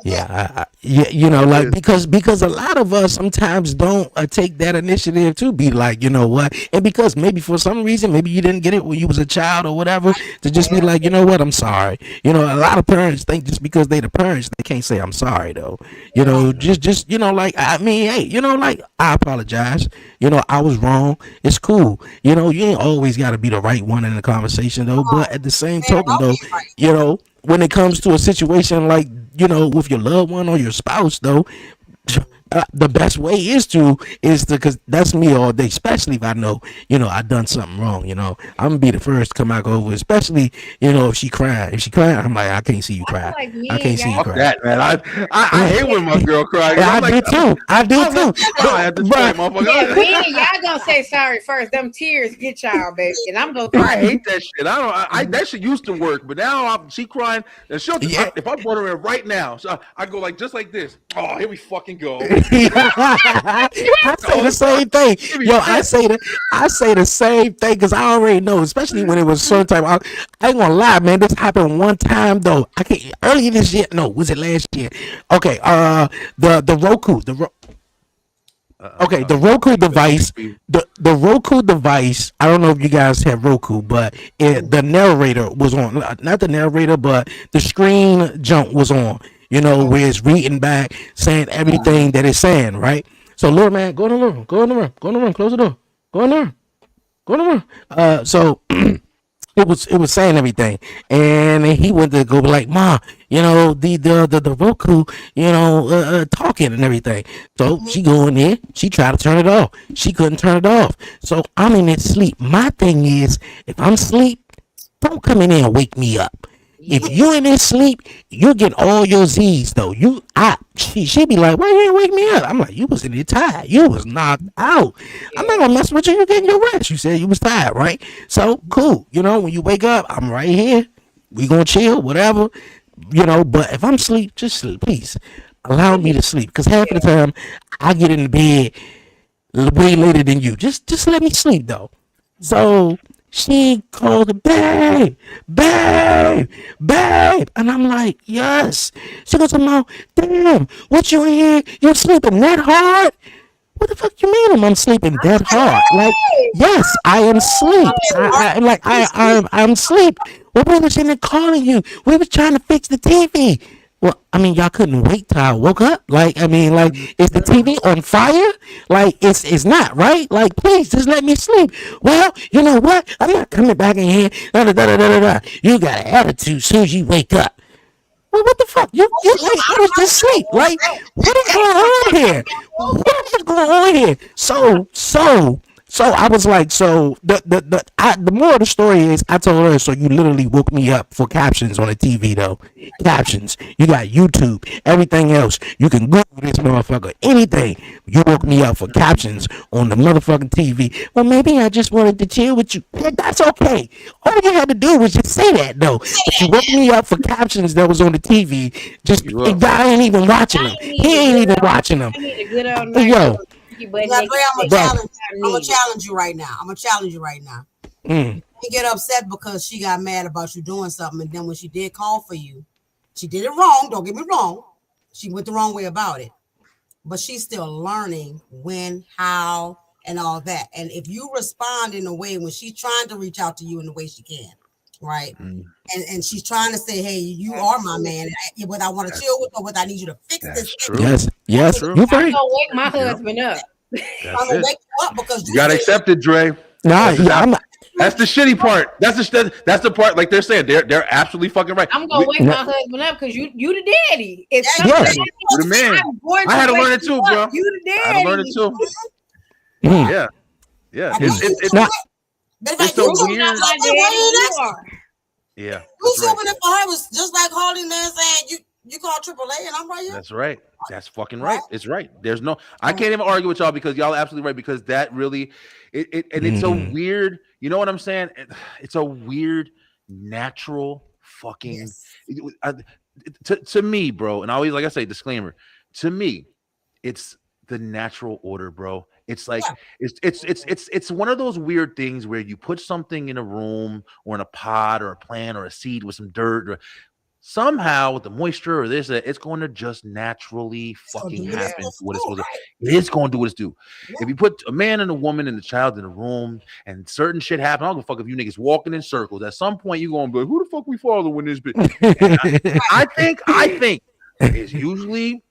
yeah, yeah, you know, like because a lot of us sometimes don't take that initiative to be like, you know what, and because maybe for some reason, maybe you didn't get it when you was a child or whatever, to just be like, you know what, I'm sorry. You know, a lot of parents think just because they the parents, they can't say I'm sorry though. You know, just you know, like I mean, hey, you know, like I apologize. You know, I was wrong. It's cool. You know, you ain't always got to be the right one in the conversation though. But at the same token though, you know, when it comes to a situation like, you know, with your loved one or your spouse though, the best way is to because that's me all day, especially if I know, you know, I done something wrong. You know, I'm gonna be the first to come back over, especially, you know, if she crying, I'm like, I can't see you cry.
like me
I can't see you
Fuck
cry.
that, man. I hate when my girl cries.
Yeah,
I'm
I
like,
do too. I do too.
I have to try, motherfucker.
Yeah, me and y'all gonna say sorry first. Them tears get y'all, baby, and I'm gonna
I
cry.
hate that shit. I that shit used to work, but now she crying and she'll.
Yeah.
If I brought her in right now, so I go like just like this. Oh, here we fucking go.
I say the same thing. Yo, I say the same thing because I already know, especially when it was certain time. I ain't gonna lie, man. This happened one time though. I can't earlier this year. No, was it last year? Okay. The Roku. Okay, the Roku device, the Roku device. I don't know if you guys have Roku, but the narrator was on. Not the narrator, but the screen jump was on. You know, where it's reading back, saying everything that it's saying, right? So, little man, go in the room, go in the room, go in the room, close the door, go in the room, go in the room. So it was saying everything, and he went to go like, "Ma, you know the Roku, you know, talking and everything." So she go in there, she tried to turn it off, she couldn't turn it off. So I'm in there sleep. My thing is, if I'm asleep, don't come in there and wake me up. If you in this sleep, you get all your Z's though. She be like, why you ain't wake me up? I'm like, you was in there tired. You was knocked out. I'm not gonna mess with you. You getting your rest. You said you was tired, right? So cool. You know, when you wake up, I'm right here. We gonna chill, whatever. You know, but if I'm asleep, just sleep, please. Allow me to sleep, because half of the time I get in the bed way later than you. Just let me sleep though. So she called, babe, babe, babe. And I'm like, yes. She goes, damn, what you in here? You're sleeping that hard? What the fuck you mean I'm sleeping that hard? Like, yes, I am asleep. I'm asleep. Well, we was in there calling you. We was trying to fix the TV. Well, I mean, y'all couldn't wait till I woke up. Like, I mean, like, is the TV on fire? Like, it's not, right? Like, please, just let me sleep. Well, you know what? I'm not coming back in here. Da, da, da, da, da, da. You got an attitude as soon as you wake up. Well, what the fuck? I was just asleep. Like, what is going on here? What is going on here? So I was like, so the moral of the story is, I told her, so you literally woke me up for captions on the TV though. Captions. You got YouTube, everything else. You can Google this motherfucker, anything. You woke me up for captions on the motherfucking TV. Well, maybe I just wanted to chill with you. Yeah, that's okay. All you had to do was just say that though. But you woke me up for captions that was on the TV. Just the guy ain't even watching them. He ain't even watching them.
I need a good old night.
Now, Dre, I'm gonna challenge you right now. You get upset because she got mad about you doing something, and then when she did call for you, she did it wrong. Don't get me wrong. She went the wrong way about it. But she's still learning when, how, and all that. And if you respond in a way when she's trying to reach out to you in the way she can, right? And she's trying to say, hey, you are my man. Whether I want to chill with or whether I need you to fix this.
True.
Yes, you're right.
I'm gonna wake my husband up.
I'm gonna wake you up because
you gotta accept it, Dre.
Nah,
that's the shitty part. That's the part. Like they're saying, they're absolutely fucking right.
I'm gonna wake my husband up because you the daddy. It's
yes.
You the man. I had to learn it too, bro.
You the daddy.
I had to learn it too. Yeah. It's so weird. Yeah.
You open it for her was just like holding there saying you call AAA and I'm right here.
That's right. That's fucking right. It's right. There's no. I can't even argue with y'all because y'all are absolutely right, because that really, it's so weird. You know what I'm saying? It's a weird, natural fucking. To me, bro, and I always, like I say, disclaimer. To me, it's the natural order, bro. It's like
Yeah.
it's one of those weird things where you put something in a room or in a pot or a plant or a seed with some dirt or somehow with the moisture or this, it's going to just naturally
It's gonna do
fucking
what it's
Yeah.
happen to
supposed to
what it's
do,
supposed
right?
to. It's going to do what it's do.
Yeah.
If you put a man and a woman and a child in a room and certain shit happen, I don't give a fuck if you niggas walking in circles. At some point, you going to be like, who the fuck we following this bitch? And I think it's usually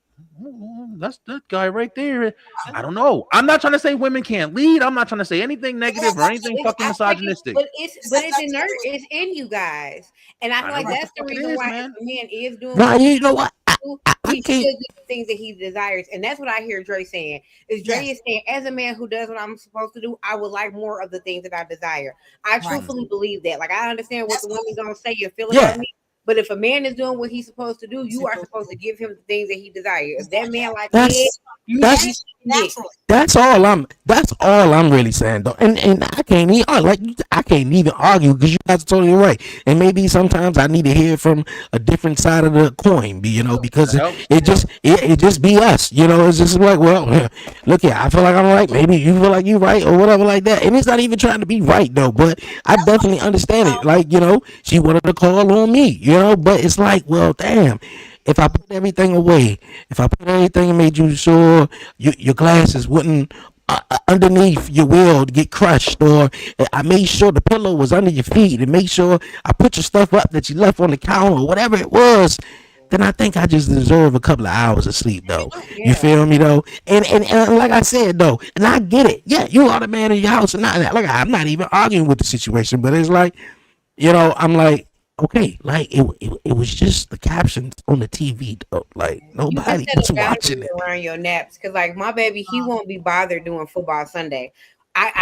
that's that guy right there. I don't know. I'm not trying to say women can't lead. I'm not trying to say anything
It
negative
has
or
nothing to
anything
do with
fucking
I
that.
feel like
misogynistic.
This
but
has
it's
nothing to do with
it's in you guys, and I
I
feel
know
like
what the
that's the
fuck it
reason
is,
why if
man.
a man is doing
Nah,
what
you know what? I
he
can't.
should do the things that he desires, and that's what I hear Dre saying. Is Dre
Yes.
is saying, as a man who does what I'm supposed to do, I would like more of the things that I desire. I
Right.
truthfully believe that. Like I understand what
That's
the women
cool.
gonna say and feel about
Yeah,
me, but if a man is doing what he's supposed to do,
It's
you are
supposed
supposed to
to.
give him the things that he desires. If
It's
that
like
man
that.
like head,
that's
you should be
And
that's
sucking dick.
naturally.
that's all I'm really saying though. And I can't even I can't even argue because you guys are totally right. And maybe sometimes I need to hear from a different side of the coin, because
That
it,
helps.
it just it just be us. It's just like, well, look here, I feel like I'm right. Maybe you feel like you're right or whatever like that. And it's not even trying to be right though. But I
That's why
definitely understand it.
um,
Like, she wanted to call on me, but it's like, well, damn. If I put everything away, if I put everything and made you sure your glasses wouldn't underneath your wheel to get crushed, or I made sure the pillow was under your feet, and made sure I put your stuff up that you left on the counter, or whatever it was, then I think I just deserve a couple of hours of sleep,
there you
though.
go.
You
Yeah.
feel me, though? And like I said, though, and I get it. Yeah, you are the man in your house, and I'm not even arguing with the situation, but it's like, I'm like, okay, like it was just the captions on the TV, though. Like
You can
nobody
set
was
a
watching
boundary
it.
around your naps because, like, my baby, he won't be bothered doing football Sunday.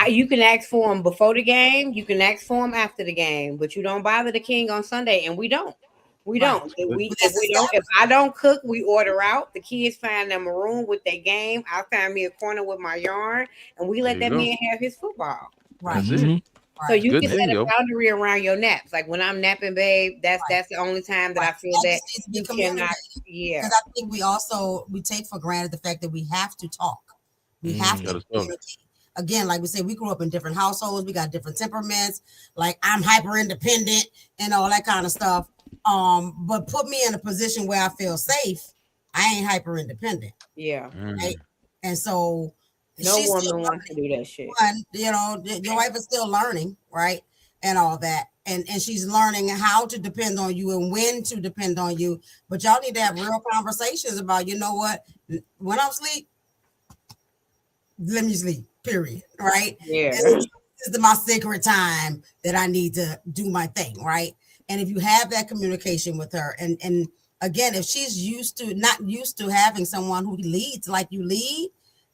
You can ask for him before the game, you can ask for him after the game, but you don't bother the king on Sunday, and we don't. We
Right.
don't.
But
If
that's
we don't, if
established.
I don't cook, we order out. The kids find them a room with their game. I find me a corner with my yarn, and we
There
let
you
that
go.
man have his football.
Right.
That's it.
Hmm.
So
Right.
you
Good
can set
thing,
a
yo.
boundary around your naps. Like when I'm napping, babe,
Right.
that's the only time that
Right.
I feel
That
that
just needs to be
you cannot.
communicated
Yeah,
because I think we take for granted the fact that we have to talk. We have to
Gotta talk.
communicate. Again, like we said, we grew up in different households. We got different temperaments. Like I'm hyper independent and all that kind of stuff. But put me in a position where I feel safe. I ain't hyper independent,
yeah.
right?
Mm.
And so
No
she's still
woman wants to
learning.
do that shit.
One, your wife is still learning, right? And all that. And she's learning how to depend on you and when to depend on you. But y'all need to have real conversations about, you know what? When I'm asleep, let me sleep, period. Right?
Yeah.
This is my sacred time that I need to do my thing, right? And if you have that communication with her, and again, if she's not used to having someone who leads like you lead,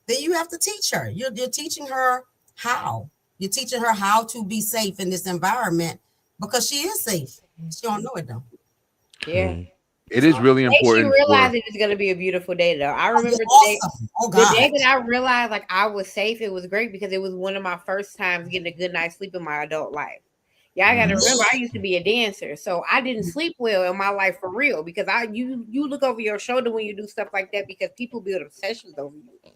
then you have to teach her. You're teaching her how. You're teaching her how to be safe in this environment because she is safe. She don't know it though.
Yeah.
It is really
Make she
important
realize
for
it's gonna be a beautiful day though. I
Oh,
remember
you're
the day
awesome. Oh
the day
God.
that I realized like I was safe, it was great because it was one of my first times getting a good night's sleep in my adult life. Yeah, I gotta remember I used to be a dancer, so I didn't sleep well in my life for real because you look over your shoulder when you do stuff like that because people build obsessions over you.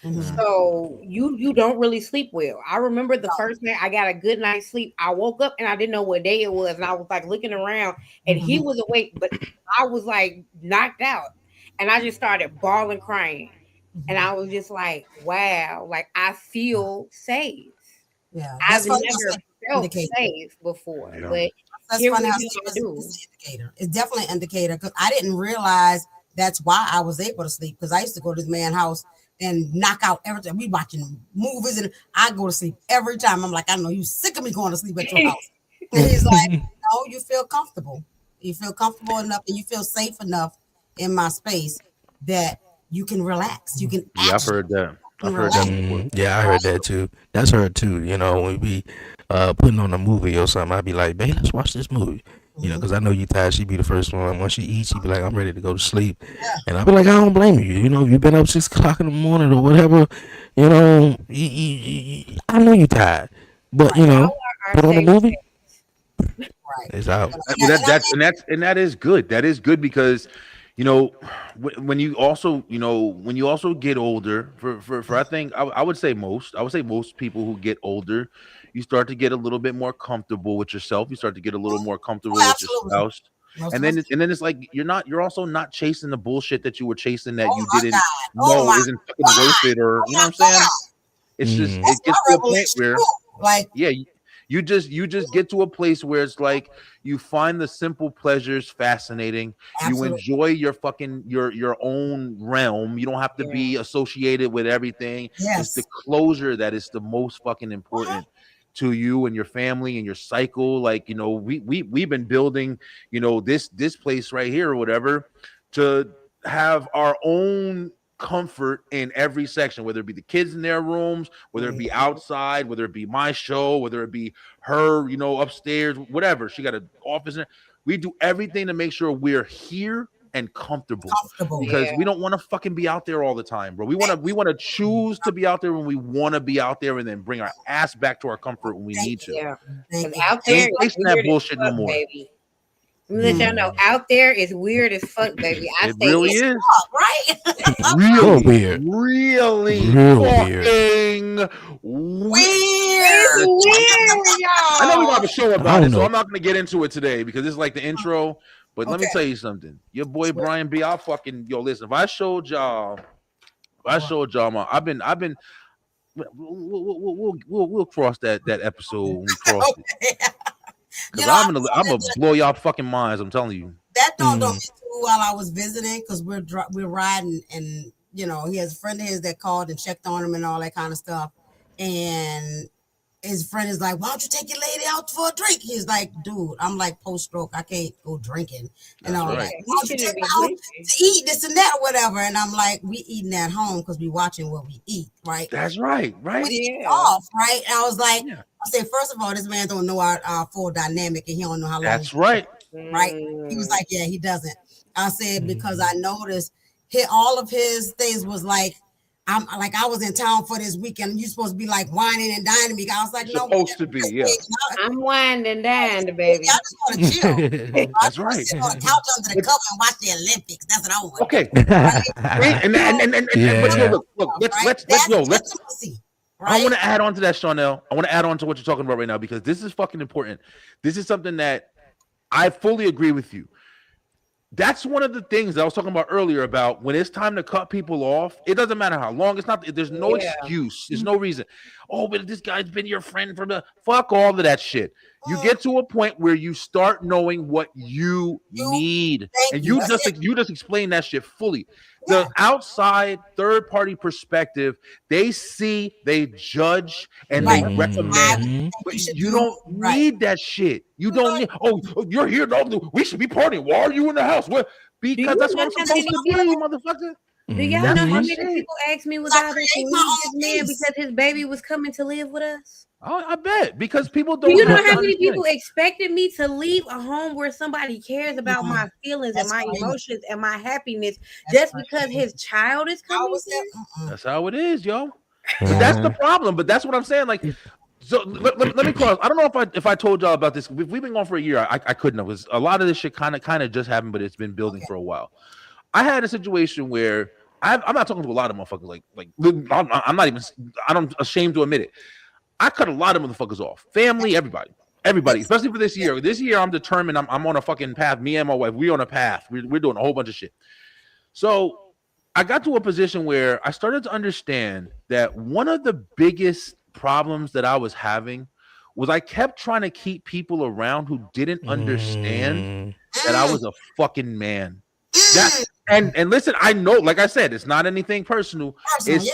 Mhm.
So you don't really sleep well. I remember the first night I got a good night's sleep. I woke up and I didn't know what day it was, and I was like looking around, and he
Mhm.
was awake, but I was like knocked out, and I just started bawling, crying, and I was just like, wow, like I feel safe.
Yeah,
I've
that's funny.
never
That's an
felt
indicator.
safe before,
yeah.
but
That's
here
funny
we
how
go.
she
I
was.
do.
It's an indicator. It's definitely an indicator because I didn't realize that's why I was able to sleep because I used to go to this man's house and knock out every time. We watching movies and I go to sleep every time. I'm like, I know you sick of me going to sleep at your house. And he's like, no, you feel comfortable. You feel comfortable enough and you feel safe enough in my space that you can relax. You can
Yeah, I've
actually
heard that. I've heard
relax.
that before.
Yeah, I heard that too. That's her too. When we be putting on a movie or something, I'd be like, "Babe, let's watch this movie."
Mhm.
Because I know you tired. She be the first one. Once she eats, she be like, "I'm ready to go to sleep,"
Yeah.
and I'll be like, "I don't blame you. If you've been up 6 o'clock in the morning or whatever, I know you tired, but
Right.
Y'all are
put on a
safe.
movie,
Right.
it's out."
Well,
And I
that is good. That is good because you know, when you also, when you also get older, for I think I would say most people who get older, you start to get a little bit more comfortable with yourself. You start to get a little more
Oh,
comfortable with your
absolutely.
spouse. And then it's like you're also not chasing the bullshit that you were chasing that
Oh
you
my
didn't
God. Oh
know
my
isn't fucking
God.
worth it, or
Oh
you know
my
what I'm saying?
God.
It's just
That's
it
my
gets to a point
revelation
where
too. Like,
yeah, you just get to a place where it's like you find the simple pleasures fascinating. You
absolutely.
enjoy your fucking your own realm. You don't have to
Yeah.
be associated with everything. It's the
Yes.
closure that is the most fucking important to you and your family and your cycle. Like, we've been building, this place right here or whatever to have our own comfort in every section, whether it be the kids in their rooms, whether it be outside, whether it be my show, whether it be her, upstairs, whatever. She got an office in there. We do everything to make sure we're here and comfortable,
Comfortable.
because
Yeah.
we don't want to fucking be out there all the time, bro. We want to choose to be out there when we want to be out there, and then bring our ass back to our comfort when we
Thank
need
you.
to.
Yeah.
Thank
Because
you.
out
We
there
ain't
is
chasing that
weird as
bullshit no
fuck,
more.
baby. Let y'all know, out there is weird as fuck, baby. I
It
say
really
it's
is.
Right?
Real
Really,
weird.
really
Real weird.
fucking
it's
Weird.
weird,
I know we gonna
y'all.
have a show
I
about
don't
it, so
know.
I'm not gonna get into it today because this is like the intro. But let me
Okay.
tell you something. Your boy Brian B. I'll fucking listen. If I showed y'all, I've been. We'll cross that episode when we cross it,
Okay.
because
I
I'm gonna blow y'all fucking minds. I'm telling you.
that dawned on me too while I was visiting because we're riding, and he has a friend of his that called and checked on him and all that kind of stuff, and his friend is like, "Why don't you take your lady out for a drink?" He's like, "Dude, I'm like post stroke, I can't go drinking and
That's
all
right.
that.
Yeah,
Why
he
don't you
shouldn't
take
be
her out
drinking.
to eat this and that, or whatever?" And I'm like, "We eating at home because we watching what we eat, right?
That's right.
We
Right.
eat
Yeah.
off, right?" And I was like,
Yeah.
I said, first of all, this man don't know our full dynamic, and he don't know how long
That's right.
right? He was
Mm.
like, yeah, he doesn't. I said, because I noticed all of his things was like, I was in town for this weekend. And you're supposed to be like whining and dining me. I was like,
You're
no,
supposed to be. Yeah.
I'm winding down,
I
baby.
just want to chill. I
That's
just want to
right.
sit on the couch under the cover and watch the Olympics. That's what I want.
Okay.
Right?
But
Yeah.
look,
Right?
let's
That's
let's
intimacy.
I
Right?
want to add on to that, Chanel. I want to add on to what you're talking about right now, because this is fucking important. This is something that I fully agree with you. That's one of the things that I was talking about earlier, about when it's time to cut people off. It doesn't matter how long. It's not. There's no
Yeah.
excuse. There's no reason. Oh, but this guy's been your friend from the fuck all of that shit. You get to a point where you start knowing what you need,
Thank
and
you.
you
That's it.
just explain that shit fully.
Yeah.
The outside third party perspective, they see, they judge, and they
Right.
recommend. But
You should
you
do
don't
right.
need that shit. You don't need. Oh, you're here. No, we should be partying. Why are you in the house? Well, because that's what I'm
know how
supposed
many
to do, motherfucker.
Do y'all
That's
know how
my
many
shit.
people asked me was
I
I about to
create
leave
my
this
own
man
peace.
because his baby was coming to live with us?
I bet, because people
Do
don't
you know
have
how
the
many people
understanding.
expected me to leave a home where somebody cares about my feelings and
That's
my
crazy.
emotions and my happiness
That's
just because his child is
I
coming
was
here?
there.
That's how it is, yo. But that's the problem. But that's what I'm saying. Like, so let me cross. I don't know if I told y'all about this. We've been going for a year. I couldn't have, because a lot of this shit kind of just happened, but it's been building for a while. I had a situation where I'm not talking to a lot of motherfuckers. I'm not even. I'm ashamed to admit it. I cut a lot of motherfuckers off. Family, everybody, especially for this year. This year, I'm determined. I'm on a fucking path. Me and my wife, we on a path. We're doing a whole bunch of shit. So I got to a position where I started to understand that one of the biggest problems that I was having was I kept trying to keep people around who didn't understand that I was a fucking man. That and listen, I know, like I said, it's not anything personal.
Personal,
It's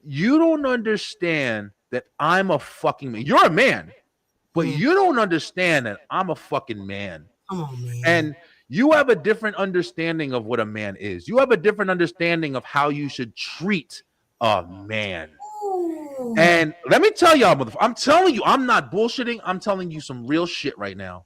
you don't understand that I'm a fucking man. You're a man, but you don't understand that I'm a fucking man.
Come on, man.
And you have a different understanding of what a man is. You have a different understanding of how you should treat a man.
Ooh.
And let me tell y'all, I'm telling you, I'm not bullshitting. I'm telling you some real shit right now.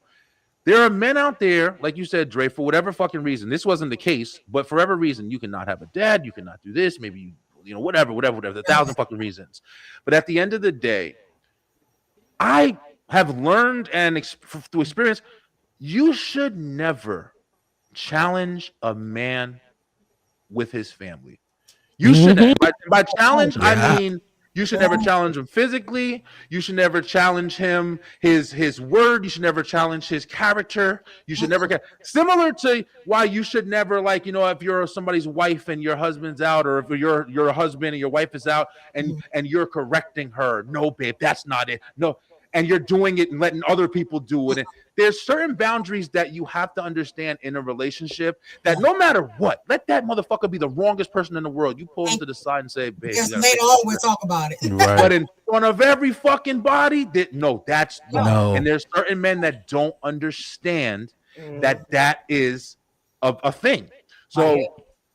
There are men out there, like you said, Dre, for whatever fucking reason. This wasn't the case, but for whatever reason, you cannot have a dad. You cannot do this. Maybe whatever, the thousand fucking reasons. But at the end of the day, I have learned and through experience, you should never challenge a man with his family. You should by challenge, I mean you should never challenge him physically. You should never challenge him his word. You should never challenge his character. You should never similar to why you should never, like, if you're somebody's wife and your husband's out, or if you're a husband and your wife is out and you're correcting her. No, babe, that's not it. No. And you're doing it and letting other people do it. And there's certain boundaries that you have to understand in a relationship, that no matter what, let that motherfucker be the wrongest person in the world. You pull him to the side and say, babe.
Yes, later on we'll talk about it.
Right.
But in front of every fucking body, that's no. And there's certain men that don't understand that is a thing. So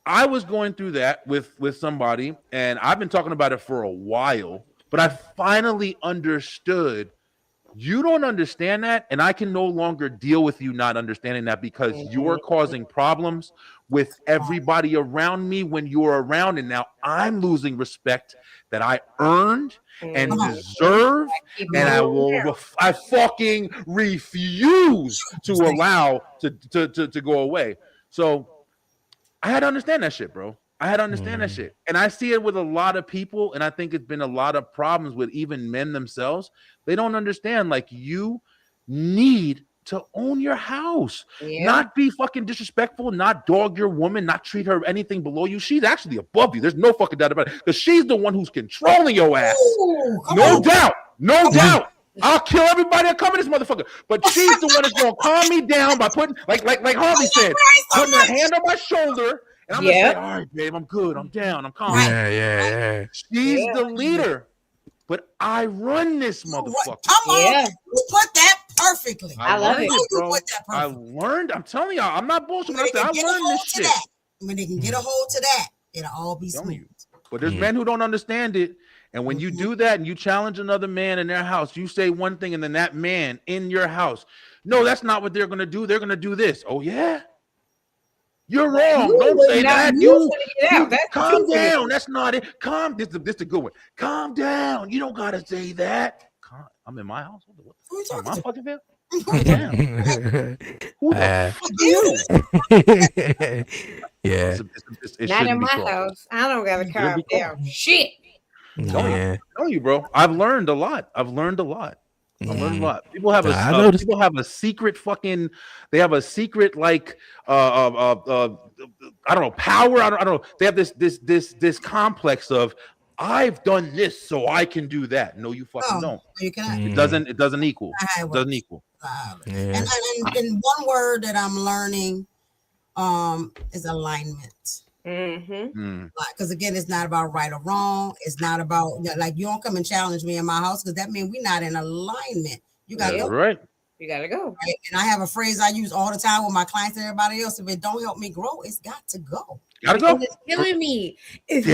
I was going through that with somebody, and I've been talking about it for a while, but I finally understood. You don't understand that, and I can no longer deal with you not understanding that, because you're causing problems with everybody around me when you're around, and now I'm losing respect that I earned and deserve, and I fucking refuse to allow to go away. So I had to understand that shit, bro. I had to understand that shit. And I see it with a lot of people, and I think it's been a lot of problems with even men themselves. They don't understand, like, you need to own your house, not be fucking disrespectful, not dog your woman, not treat her anything below you. She's actually above you. There's no fucking doubt about it, because she's the one who's controlling your ass. No doubt. I'll kill everybody that come in this motherfucker. But she's the one that's gonna calm me down by putting, like Harvey said, putting her hand on my shoulder. And I'm gonna say, all right, babe, I'm good. I'm down. I'm calm.
Yeah.
She's the leader, but I run this motherfucker.
Come on, you put that perfectly.
I love it,
bro. I learned. I'm telling y'all, I'm not bullshit. I learned this shit.
When they can get a hold to that, it'll all be smooth.
But there's men who don't understand it. And when you do that and you challenge another man in their house, you say one thing, and then that man in your house, no, that's not what they're gonna do. They're gonna do this. Oh yeah. You're wrong. Don't say that. You calm down. That's not it. This is a good one. Calm down. You don't gotta say that. I'm in my house. What my fucking family? Calm down. Who the fuck you?
Yeah.
Not in my house. I don't gotta calm down. Shit.
I'm telling you, bro. I've learned a lot. People have a secret fucking. They have a secret, like I don't know, power. I don't know. They have this complex of, I've done this, so I can do that. No, you fucking don't.
You cannot.
It doesn't equal. It doesn't equal.
And one word that I'm learning is alignment. Because again, it's not about right or wrong. It's not about, like, you don't come and challenge me in my house, because that means we're not in alignment. You gotta go.
Right.
You gotta go.
Right? And I have a phrase I use all the time with my clients and everybody else: if it don't help me grow, it's got to go.
Gotta go.
It's killing me. If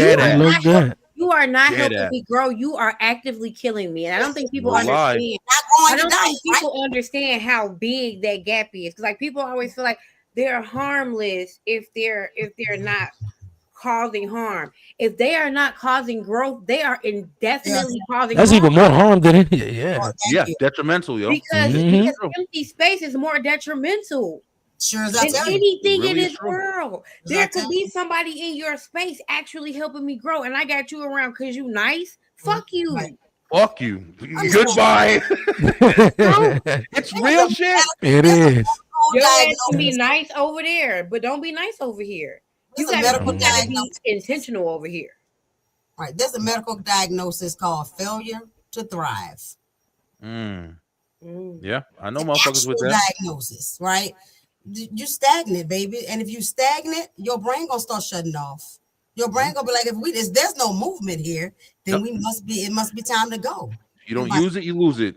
you are not helping me grow, you are actively killing me. And I don't think people understand. I don't think people understand how big that gap is. Because, like, people always feel like they're harmless if they're not causing harm. If they are not causing growth, they are indefinitely causing
that's
harm.
even more harm than it. Yeah.
Detrimental, yo.
Because empty space is more detrimental than anything in this world. There could be somebody in your space actually helping me grow, and I got you around because you nice. Fuck you.
Fuck you. Goodbye. It's real shit.
It is.
Your ass can be nice over there, but don't be nice over here. You gotta be intentional over here.
Right. There's a medical diagnosis called failure to thrive.
Yeah, I know motherfuckers with that
diagnosis, right? You stagnant, baby. And if you stagnant, your brain gonna start shutting off. Your brain gonna be like, if there's no movement here, then it must be time to go.
You don't use it, you lose it.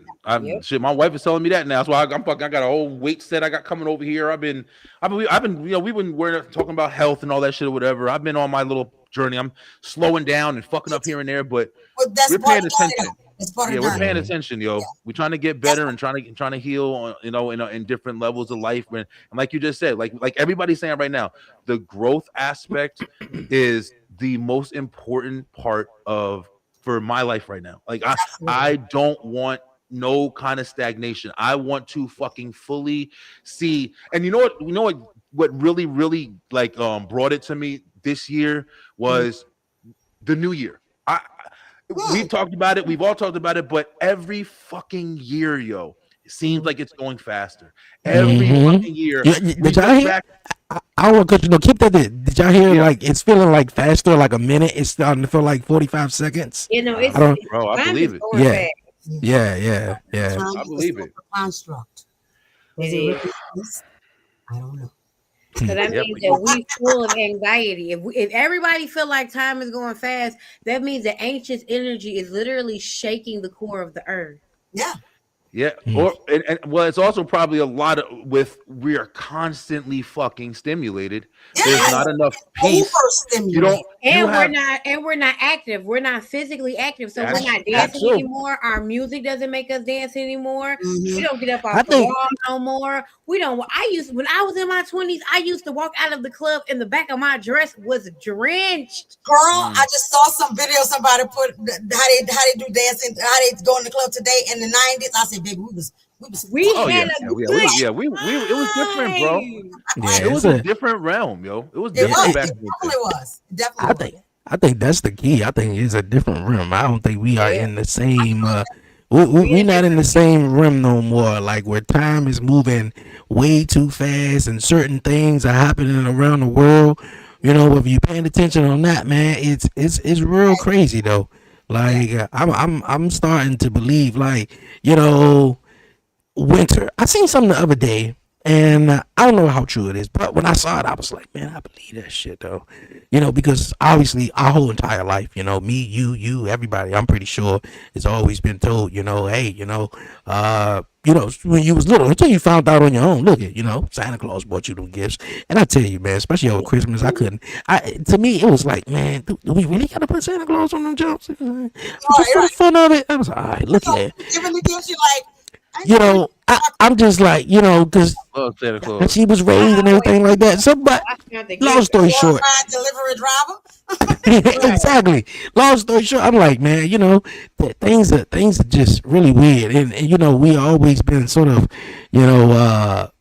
Shit, my wife is telling me that now. That's why I got a whole weight set I got coming over here. I've been, we've been talking about health and all that shit or whatever. I've been on my little journey. I'm slowing down and fucking up here and there, but we're paying attention. We're paying attention, yo. We're trying to get better and trying to heal, in different levels of life. And like you just said, like everybody's saying right now, the growth aspect is the most important part for my life right now. Like I don't want no kind of stagnation. I want to fucking fully see. And you know what what really like brought it to me this year was the new year. We've talked about it, we've all talked about it, but every fucking year, yo, it seems like it's going faster. Every fucking year.
Did y'all hear? I don't know, keep that. Did y'all hear? Like it's feeling like faster, like a minute. It's starting to feel like 45 seconds.
You know, it's
bro, I believe it.
Yeah.
I believe it.
Construct.
It is.
I don't know.
So that means that we full of anxiety. If everybody feel like time is going fast, that means the ancient energy is literally shaking the core of the earth.
Yeah.
Yeah, or and well, it's also probably a lot of we are constantly fucking stimulated. There's not enough peace. You don't,
we're not active. We're not physically active, so we're not dancing anymore. Our music doesn't make us dance anymore. We don't get up off the wall no more. We don't. When I was in my 20s, I used to walk out of the club and the back of my dress was drenched.
Girl, I just saw some video somebody put how they do dancing, how they go in the club today in the 90s. I said, baby, it was different,
bro. Yeah, it was a different realm, yo. It was different back then.
Definitely.
I think that's the key. I think it's a different realm. I don't think we are in the same we're not in the same realm no more, like where time is moving way too fast and certain things are happening around the world. You know, if you're paying attention on that, man, it's real crazy though. Like I'm starting to believe, like, you know, winter. I seen something the other day, and I don't know how true it is, but when I saw it, I was like, man, I believe that shit though. You know, because obviously our whole entire life, you know, me, you, everybody, I'm pretty sure it's always been told, you know, hey, you know, when you was little, until you found out on your own, look at, you know, Santa Claus bought you them gifts. And I tell you, man, especially over Christmas, to me, it was like, man, do we really got to put Santa Claus on them jumps? Just for the fun of it. I was like, all right, look at it.
Giving the gifts, you like,
you know, I'm just like, you know, because she was raised and everything like that. So, but long story short,
delivery driver.
Exactly. Long story short, I'm like, man, you know, things are just really weird, and you know, we always been sort of, you know,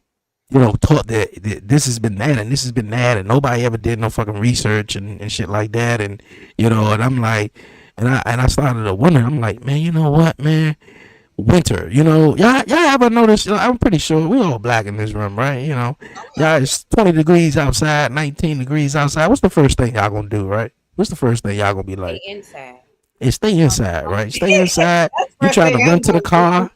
taught that this has been that and this has been that, and nobody ever did no fucking research and shit like that, and you know, and I'm like, and I started to wonder, I'm like, man, you know what, man. Winter, you know, y'all ever notice? I'm pretty sure we all black in this room, right? You know, y'all, it's 20 degrees outside, 19 degrees outside. What's the first thing y'all gonna do, right? What's the first thing y'all gonna be like?
Stay inside.
Stay inside, right? Stay inside. You try to run to the car,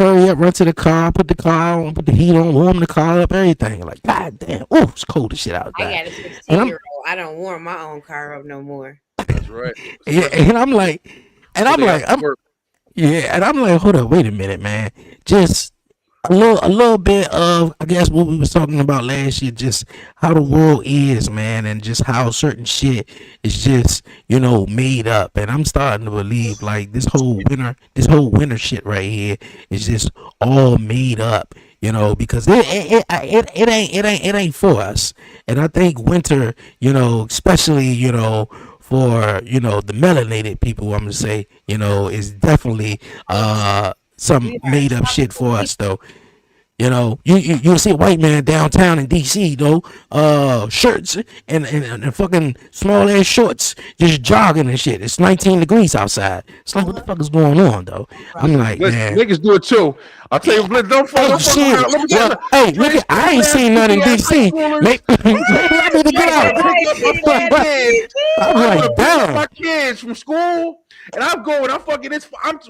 hurry up, run to the car, put the car on, put the heat on, warm the car up, everything. Like, god damn, oh, it's cold as shit out there.
I got a 16-year-old. I don't warm my own car up no more.
That's right.
Yeah, and I'm like, yeah, and I'm like, hold up, wait a minute, man. Just a little bit of, I guess, what we was talking about last year, just how the world is, man, and just how certain shit is just, you know, made up. And I'm starting to believe, like, this whole winter shit right here is just all made up, you know, because it ain't for us. And I think winter, you know, especially, you know, for, you know, the melanated people, I'm gonna say, you know, is definitely some made up shit for us though. You know, you'll see a white man downtown in DC though, shirts and fucking small ass shorts, just jogging and shit. It's 19 degrees outside. It's like, what the fuck is going on though? I'm like, man,
niggas do it too. I'll tell you, don't fuck around.
Hey, nigga, I ain't seen nothing in DC. Maybe I need to get out. I'm like, damn.
My kids from school. And I'm fucking,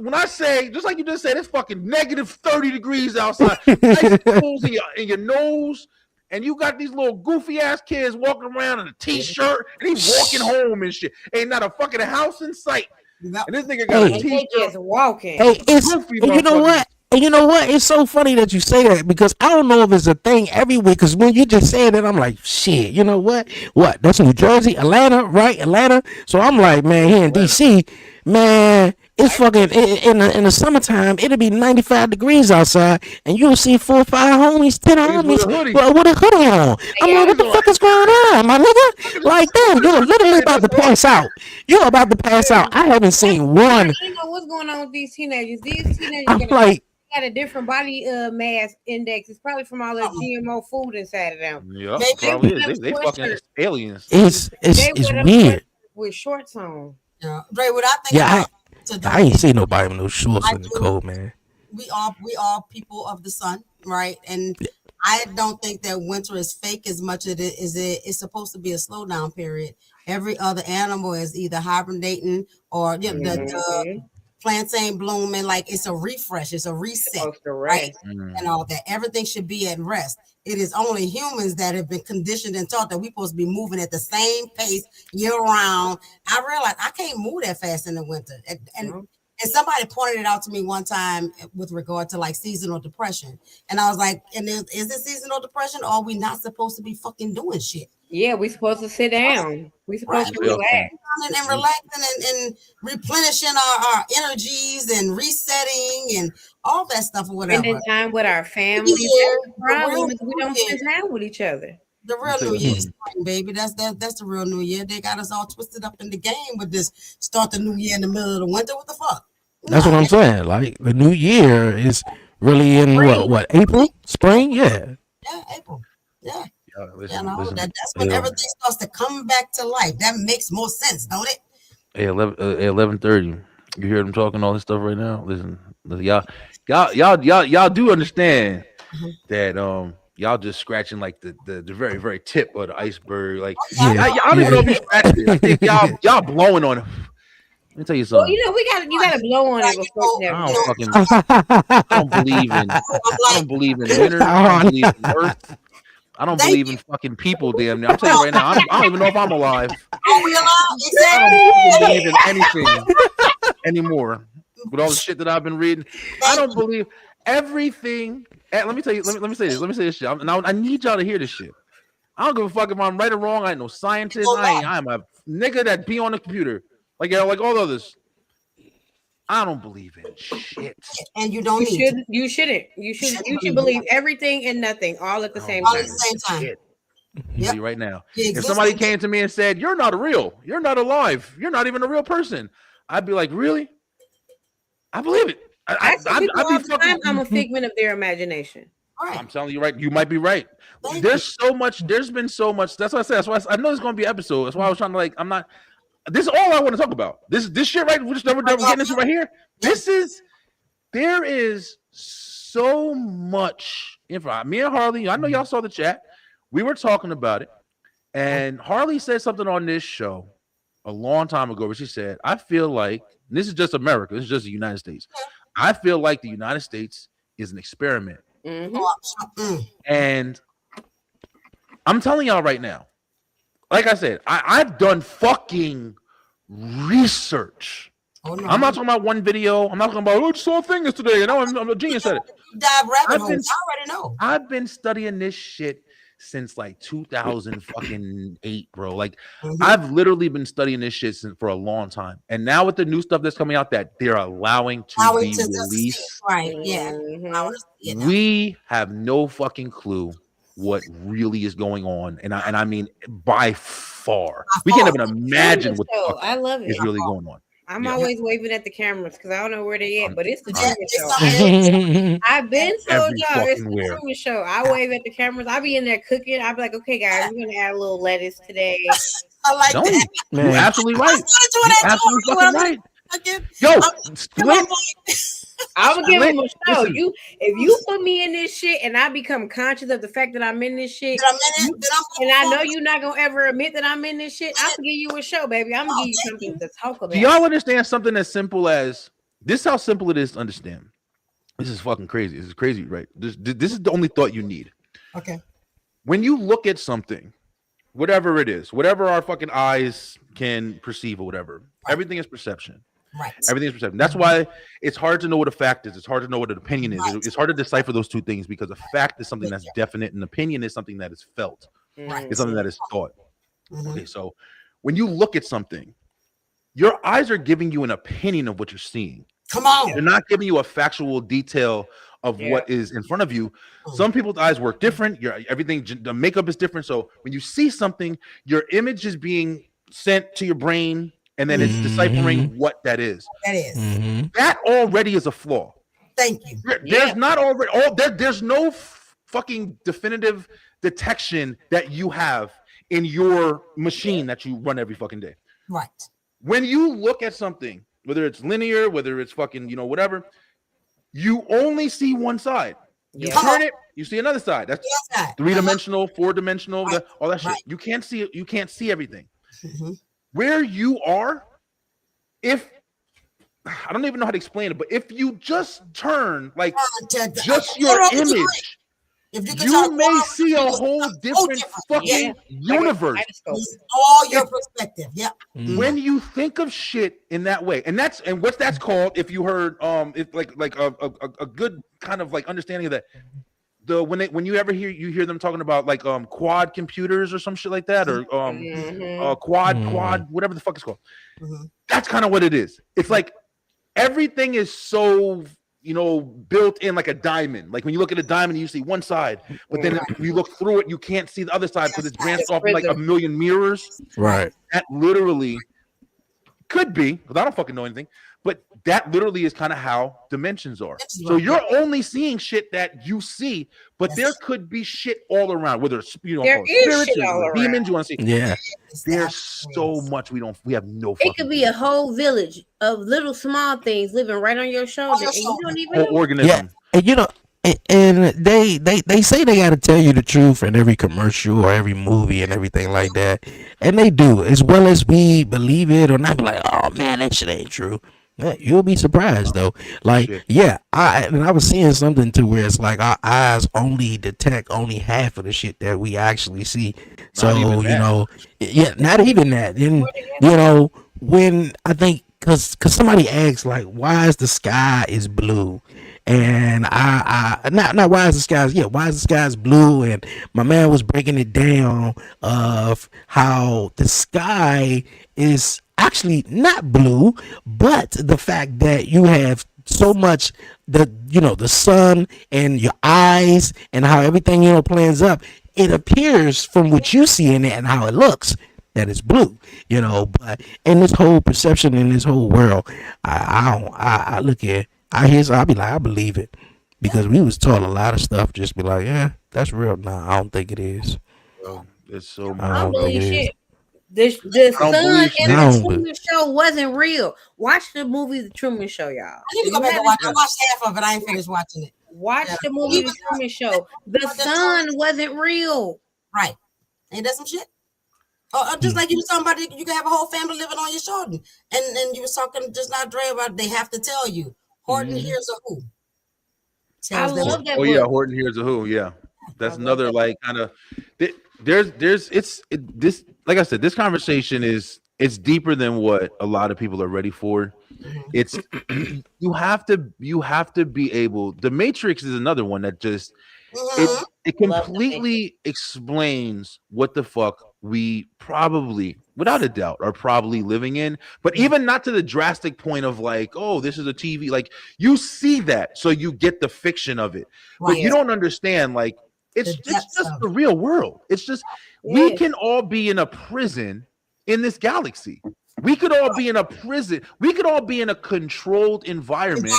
when I say, just like you just said, it's fucking negative 30 degrees outside. Ice pools in your nose. And you got these little goofy ass kids walking around in a t-shirt. And he's walking home and shit. Ain't not a fucking house in sight. And this nigga got a t-shirt.
Just walking.
Hey, you know what? And you know what? It's so funny that you say that, because I don't know if it's a thing everywhere. Because when you just said it, I'm like, shit. You know what? What? That's New Jersey, Atlanta, right? Atlanta. So I'm like, man, here in DC, man, it's fucking in the summertime. It'll be 95 degrees outside, and you'll see 4 or 5 homies, 10 homies with a hoodie on. I'm like, what the fuck is going on, my nigga? Like, damn, you're literally about to pass out. You're about to pass out. I haven't seen one.
You know what's going on with these teenagers? These teenagers
I'm like,
got a different body mass index. It's probably from all the GMO food inside of them.
Yeah,
Maybe
probably is.
They
They fucking aliens.
They
It's
wear them
weird.
with shorts on.
Yeah. Dre, what I think
Yeah,
about
I ain't
today,
seen nobody with no shorts
I
in the
do.
cold, man.
We are people of the sun, right? And I don't think that winter is fake as much as it's supposed to be a slowdown period. Every other animal is either hibernating or the plants ain't blooming. Like it's a refresh, it's a reset,
Supposed to
right?
rest.
And all that. Everything should be at rest. It is only humans that have been conditioned and taught that we're supposed to be moving at the same pace year round. I realized I can't move that fast in the winter. And somebody pointed it out to me one time with regard to like seasonal depression. And I was like, and is it seasonal depression or are we not supposed to be fucking doing shit?
Yeah, we supposed to sit down. We supposed to relax.
And relaxing and replenishing our energies and resetting and all that stuff or whatever.
Spending time with our families.
Yeah,
That's the problem is we don't spend time with each other.
The real New Year is spring, baby. That's the real New Year. They got us all twisted up in the game with this start the New Year in the middle of the winter. What the fuck?
That's what I'm saying. Like the new year is really in what April, spring? Yeah.
Yeah, April. Yeah.
Listen,
that's when everything starts to come back to life. That makes more sense, don't it?
Hey, 11:30. You hear them talking all this stuff right now? Listen, y'all do understand that y'all just scratching like the very very tip of the iceberg. Like I don't even know if you scratched it. I think y'all blowing on it. Let me tell you something.
Well, you gotta blow on it before
I don't believe in winter. I don't believe in earth. I don't believe in fucking people, damn near. I'm telling you right now, I don't even know if I'm alive.
Are we alive? Exactly.
I don't believe in anything anymore. With all the shit that I've been reading, I don't believe everything. Let me tell you. Let me say this. Let me say this shit. I need y'all to hear this shit. I don't give a fuck if I'm right or wrong. I ain't no scientist. I'm a nigga that be on the computer. Like all others. I don't believe in shit.
And you don't
You shouldn't. You should believe everything and nothing all at the same time.
Shit.
Yep. Right now. If somebody came to me and said, "You're not real. You're not alive. You're not even a real person," I'd be like, "Really?" I believe it. I'd be fucking.
I'm a figment of their imagination.
Right.
I'm telling you, right? You might be right. There's been so much. That's what I said. That's why I know it's going to be an episode. That's why I was trying to I'm not. This is all I want to talk about. This shit right. We're getting into right here. There is so much info. Me and Harley, I know y'all saw the chat. We were talking about it, and Harley said something on this show a long time ago where she said, "I feel like this is just America. This is just the United States. I feel like the United States is an experiment."
Mm-hmm.
And I'm telling y'all right now. Like I said, I've done fucking research. Oh, no. I'm not talking about one video. I'm not talking about, I just saw a thing yesterday. I'm a genius at it.
Dive rabbit holes. I already know.
I've been studying this shit since like 2008, bro. Like I've literally been studying this shit for a long time. And now with the new stuff that's coming out that they're allowing to be released,
right? Yeah.
We have no fucking clue what really is going on, and I mean by far, we can't even imagine what the fuck
I love it.
is really going on.
I'm always waving at the cameras because I don't know where they at, but it's the Truman Show. I've been told y'all it's the Truman Show. I wave at the cameras. I be in there cooking. I be like, okay, guys, we're gonna add a little lettuce today.
I like that.
You're absolutely right. You're absolutely fucking right. Yo,
I'm gonna give him a show. Listen. If you put me in this shit and I become conscious of the fact that I'm in this shit, and I know you're not gonna ever admit that I'm in this shit, I'm gonna give you a show, baby. I'm gonna give you something to talk about.
Do y'all understand something as simple as this? Is how simple it is to understand. This is fucking crazy. This is crazy, right? This is the only thought you need.
Okay.
When you look at something, whatever it is, whatever our fucking eyes can perceive or whatever, everything is perception.
Right.
Everything is perception. That's why it's hard to know what a fact is. It's hard to know what an opinion is. Right. It's hard to decipher those two things because a fact is something that's definite, and opinion is something that is felt.
Right.
It's something that is thought. Okay, so when you look at something, your eyes are giving you an opinion of what you're seeing.
Come on.
They're not giving you a factual detail of what is in front of you. Some people's eyes work different. Everything, the makeup is different. So when you see something, your image is being sent to your brain, and then it's deciphering what that is.
That is.
That already is a flaw.
Thank you.
There's not already there's no fucking definitive detection that you have in your machine that you run every fucking day.
Right.
When you look at something, whether it's linear, whether it's fucking, whatever, you only see one side. You turn it, you see another side. That's 3-dimensional, 4-dimensional, all that shit.
Right.
You can't see everything. Where you are, if I don't even know how to explain it, but if you just turn like just your image, you may see a whole different fucking universe.
All your perspective.
When you think of shit in that way, and what that's called, if you heard it's like a good kind of like understanding of that. When you ever hear them talking about like quad computers or some shit like that, or quad whatever the fuck it's called. That's kind of what it is. It's like everything is so built in like a diamond. Like when you look at a diamond, you see one side, but then when you look through it, you can't see the other side because it's branched off like a million mirrors.
Right.
That literally could be, because I don't fucking know anything, but that literally is kind of how dimensions are. So you're only seeing shit that you see, but there could be shit all around, whether it's
there is shit all around.
Demons you want to see.
Yeah.
There's so much we have no fucking
It could be a whole village of little small things living right on your shoulder, and you don't even know.
Organism.
Yeah. And they say they got to tell you the truth in every commercial or every movie and everything like that, and they do, as well as we believe it or not. Be like, oh man, that shit ain't true. Yeah, you'll be surprised though. Like, I was seeing something to where it's like our eyes only detect only half of the shit that we actually see. So not even that. And when I think because somebody asked like, why is the sky is blue? And not why is the sky blue, and my man was breaking it down of how the sky is actually not blue, but the fact that you have so much the sun and your eyes and how everything plans up, it appears from what you see in it and how it looks that it's blue, but in this whole perception in this whole world, I look at I'll be like, I believe it, because we was taught a lot of stuff. Just be like, yeah, that's real. Nah, I don't think it is.
It's so much.
I don't believe shit. The sun in the Truman Show wasn't real. Watch the movie The Truman Show, y'all.
I need to go back and watch. I watched half of it. I ain't finished watching it.
Watch the movie The Truman Show. The sun wasn't real.
Right. Ain't that some shit? Just like you were talking about, you can have a whole family living on your shoulder, and you was talking just now, Dre, about they have to tell you. Horton Hears a Who.
I love that.
Oh yeah, Horton Hears a Who. Yeah, that's another like kind of. This like I said, this conversation it's deeper than what a lot of people are ready for. It's you have to be able. The Matrix is another one that just it completely explains what the fuck we probably, without a doubt, are probably living in, but even not to the drastic point of like, oh, this is a TV. Like you see that, so you get the fiction of it, but you don't understand. Like it's just the real world. It's just we can all be in a prison in this galaxy. We could all be in a prison. We could all be in a controlled environment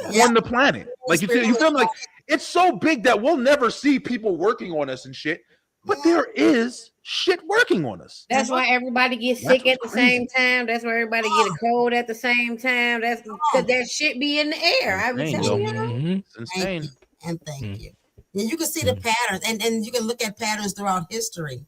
on the planet. Like you feel like it's so big that we'll never see people working on us and shit. But there is shit working on us.
That's why everybody gets sick at the same time. That's why everybody get a cold at the same time. That's because that shit be in the air. I was telling you.
It's insane.
Thank you. And you can see the patterns, and you can look at patterns throughout history,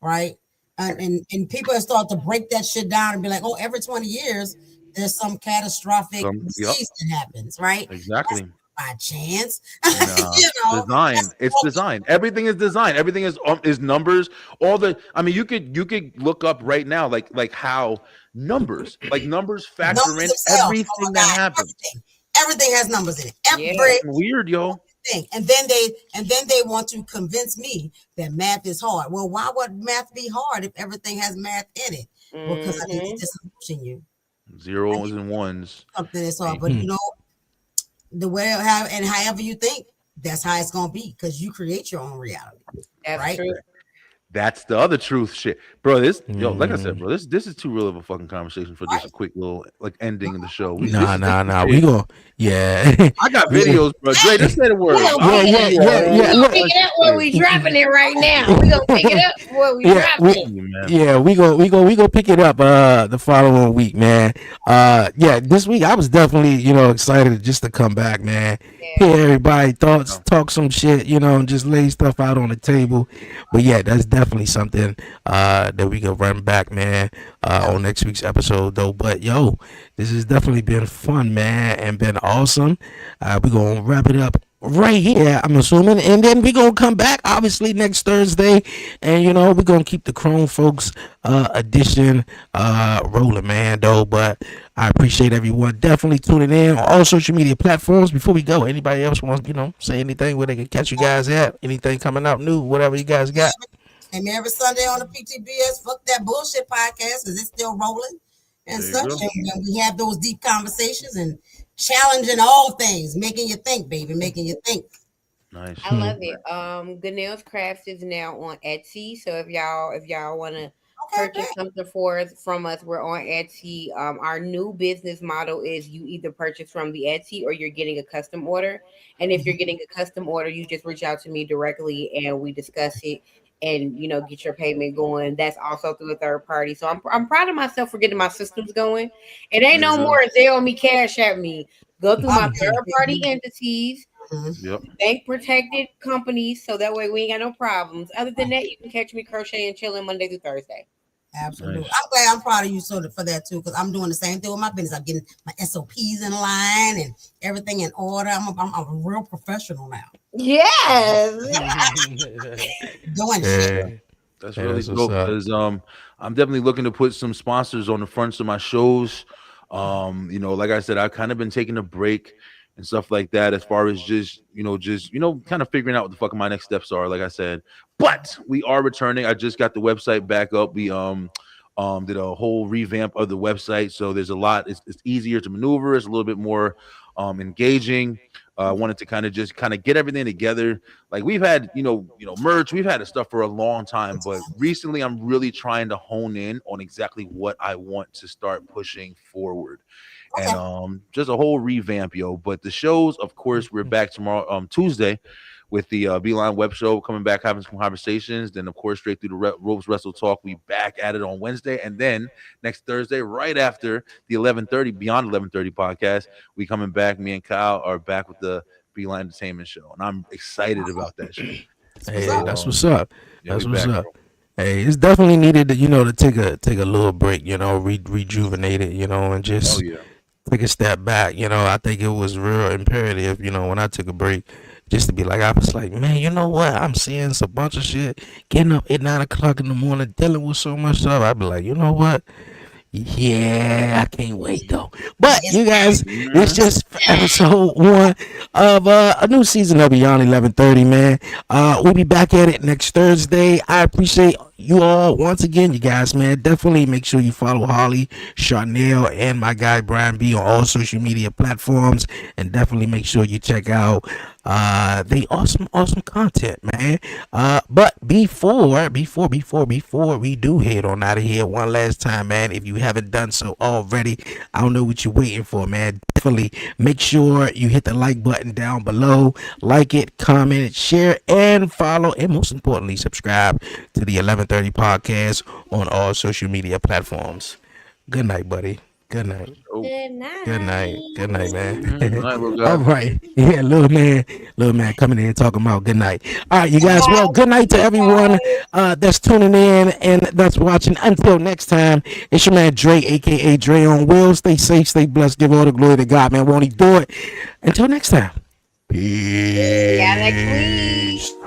right? And people have started to break that shit down and be like, oh, every 20 years there's some catastrophic disease that happens, right?
Exactly.
That's by chance.
Design. It's design. Everything is design. Everything is numbers. You could look up right now like how numbers factor in everything that happens.
Everything has numbers in it.
Weird, yo.
Thing. And then they want to convince me that math is hard. Well, why would math be hard if everything has math in it? Well, because I need to disillusion you.
Zeros and ones.
Something that's hard, but the way however you think, that's how it's gonna be, because you create your own reality.
That's
right?
True.
That's the other truth shit, bro. This like I said,
Mm.
bro, this is too real of a fucking conversation for just a quick little like ending of the show.
Nah. We
Shit.
go, yeah,
I got
yeah,
videos, bro. Dre, just say the
We
word.
gonna
I'll
pick
send
it
you
up.
yeah.
We
all
gonna
Look,
pick
bunch
it
of
up where we
shit.
dropping it right now. We gonna pick it up where we
yeah,
dropping it.
Man.
yeah, we go pick it up the following week, man. Yeah, this week I was definitely, excited just to come back, man.
Yeah.
Hear everybody thoughts,
No.
talk some shit, and just lay stuff out on the table. But yeah, that's definitely something that we can run back, man, on next week's episode though. But yo, this has definitely been fun, man, and been awesome. We're gonna wrap it up right here, I'm assuming, and then we're gonna come back obviously next Thursday, and we're gonna keep the Chrome Folks edition rolling, man, though. But I appreciate everyone definitely tuning in on all social media platforms. Before we go, anybody else wants say anything where they can catch you guys at? Anything coming out new, whatever you guys got?
And every Sunday on the PTBS Fuck That Bullshit podcast, because it's still rolling and
There you
such.
go.
And we have those deep conversations and challenging all things, making you think, baby, making you think.
Nice.
I love it. Goodell's Crafts is now on Etsy. So if y'all want to purchase something from us, we're on Etsy. Our new business model is you either purchase from the Etsy or you're getting a custom order. And if you're getting a custom order, you just reach out to me directly and we discuss it and get your payment going. That's also through a third party. So I'm proud of myself for getting my systems going. It ain't no more Zelle me, cash at me. Go through my third party entities.
Yep.
Bank protected companies, so that way we ain't got no problems. Other than that, you can catch me crocheting, chilling Monday through Thursday.
Absolutely.
Nice.
I'm glad, I'm proud of you for that too, because I'm doing the same thing with my business. I'm getting my SOPs in line and everything in order. I'm a real professional now.
Yes.
Doing shit.
That's
Hey,
really
that's what's
dope
up.
because I'm definitely looking to put some sponsors on the fronts of my shows. Like I said, I've kind of been taking a break and stuff like that as far as just kind of figuring out what the fuck my next steps are, like I said. But we are returning. I just got the website back up. We did a whole revamp of the website, so there's a lot. It's easier to maneuver. It's a little bit more engaging. I wanted to kind of get everything together. Like we've had, merch. We've had this stuff for a long time, but recently I'm really trying to hone in on exactly what I want to start pushing forward.
Okay.
And just a whole revamp, yo. But the shows, of course, we're back tomorrow, Tuesday, with the Beeline Web Show coming back, having some conversations. Then, of course, straight through the Ropes Wrestle Talk, we back at it on Wednesday. And then next Thursday, right after the 11:30 Beyond 11:30 podcast, we coming back. Me and Kyle are back with the Beeline Entertainment Show, and I'm excited about that shit.
Hey,
So,
that's what's up.
yeah,
That's
we
what's
back,
up.
bro.
Hey, it's definitely needed to, to take a little break, rejuvenate it, and just
Oh yeah.
take a step back. I think it was real imperative, when I took a break, just to be like, I was like, man, you know what? I'm seeing a bunch of shit, getting up at 9 o'clock in the morning, dealing with so much stuff. I'd be like, you know what? Yeah, I can't wait though. But you guys, it's just episode 1 of a new season of Beyond 11:30, man. We'll be back at it next Thursday. I appreciate you all once again, you guys, man. Definitely make sure you follow Holly, Charnel, and my guy Brian B on all social media platforms, and definitely make sure you check out they awesome content, man. But before we do head on out of here one last time, man, if you haven't done so already, I don't know what you're waiting for, man. Definitely make sure you hit the like button down below, like it, comment, share, and follow, and most importantly, subscribe to the 11:30 podcast on all social media platforms. Good night, buddy. Good night.
Good night.
Good night. Good night, man.
Good night, little guy.
All right. Yeah, little man coming in talking about good night. All right, you guys. Well, good night to everyone that's tuning in and that's watching. Until next time, it's your man Dre, aka Dre on Wheels. Stay safe, stay blessed. Give all the glory to God, man. Won't he do it? Until next time. Peace.
Yeah, next week.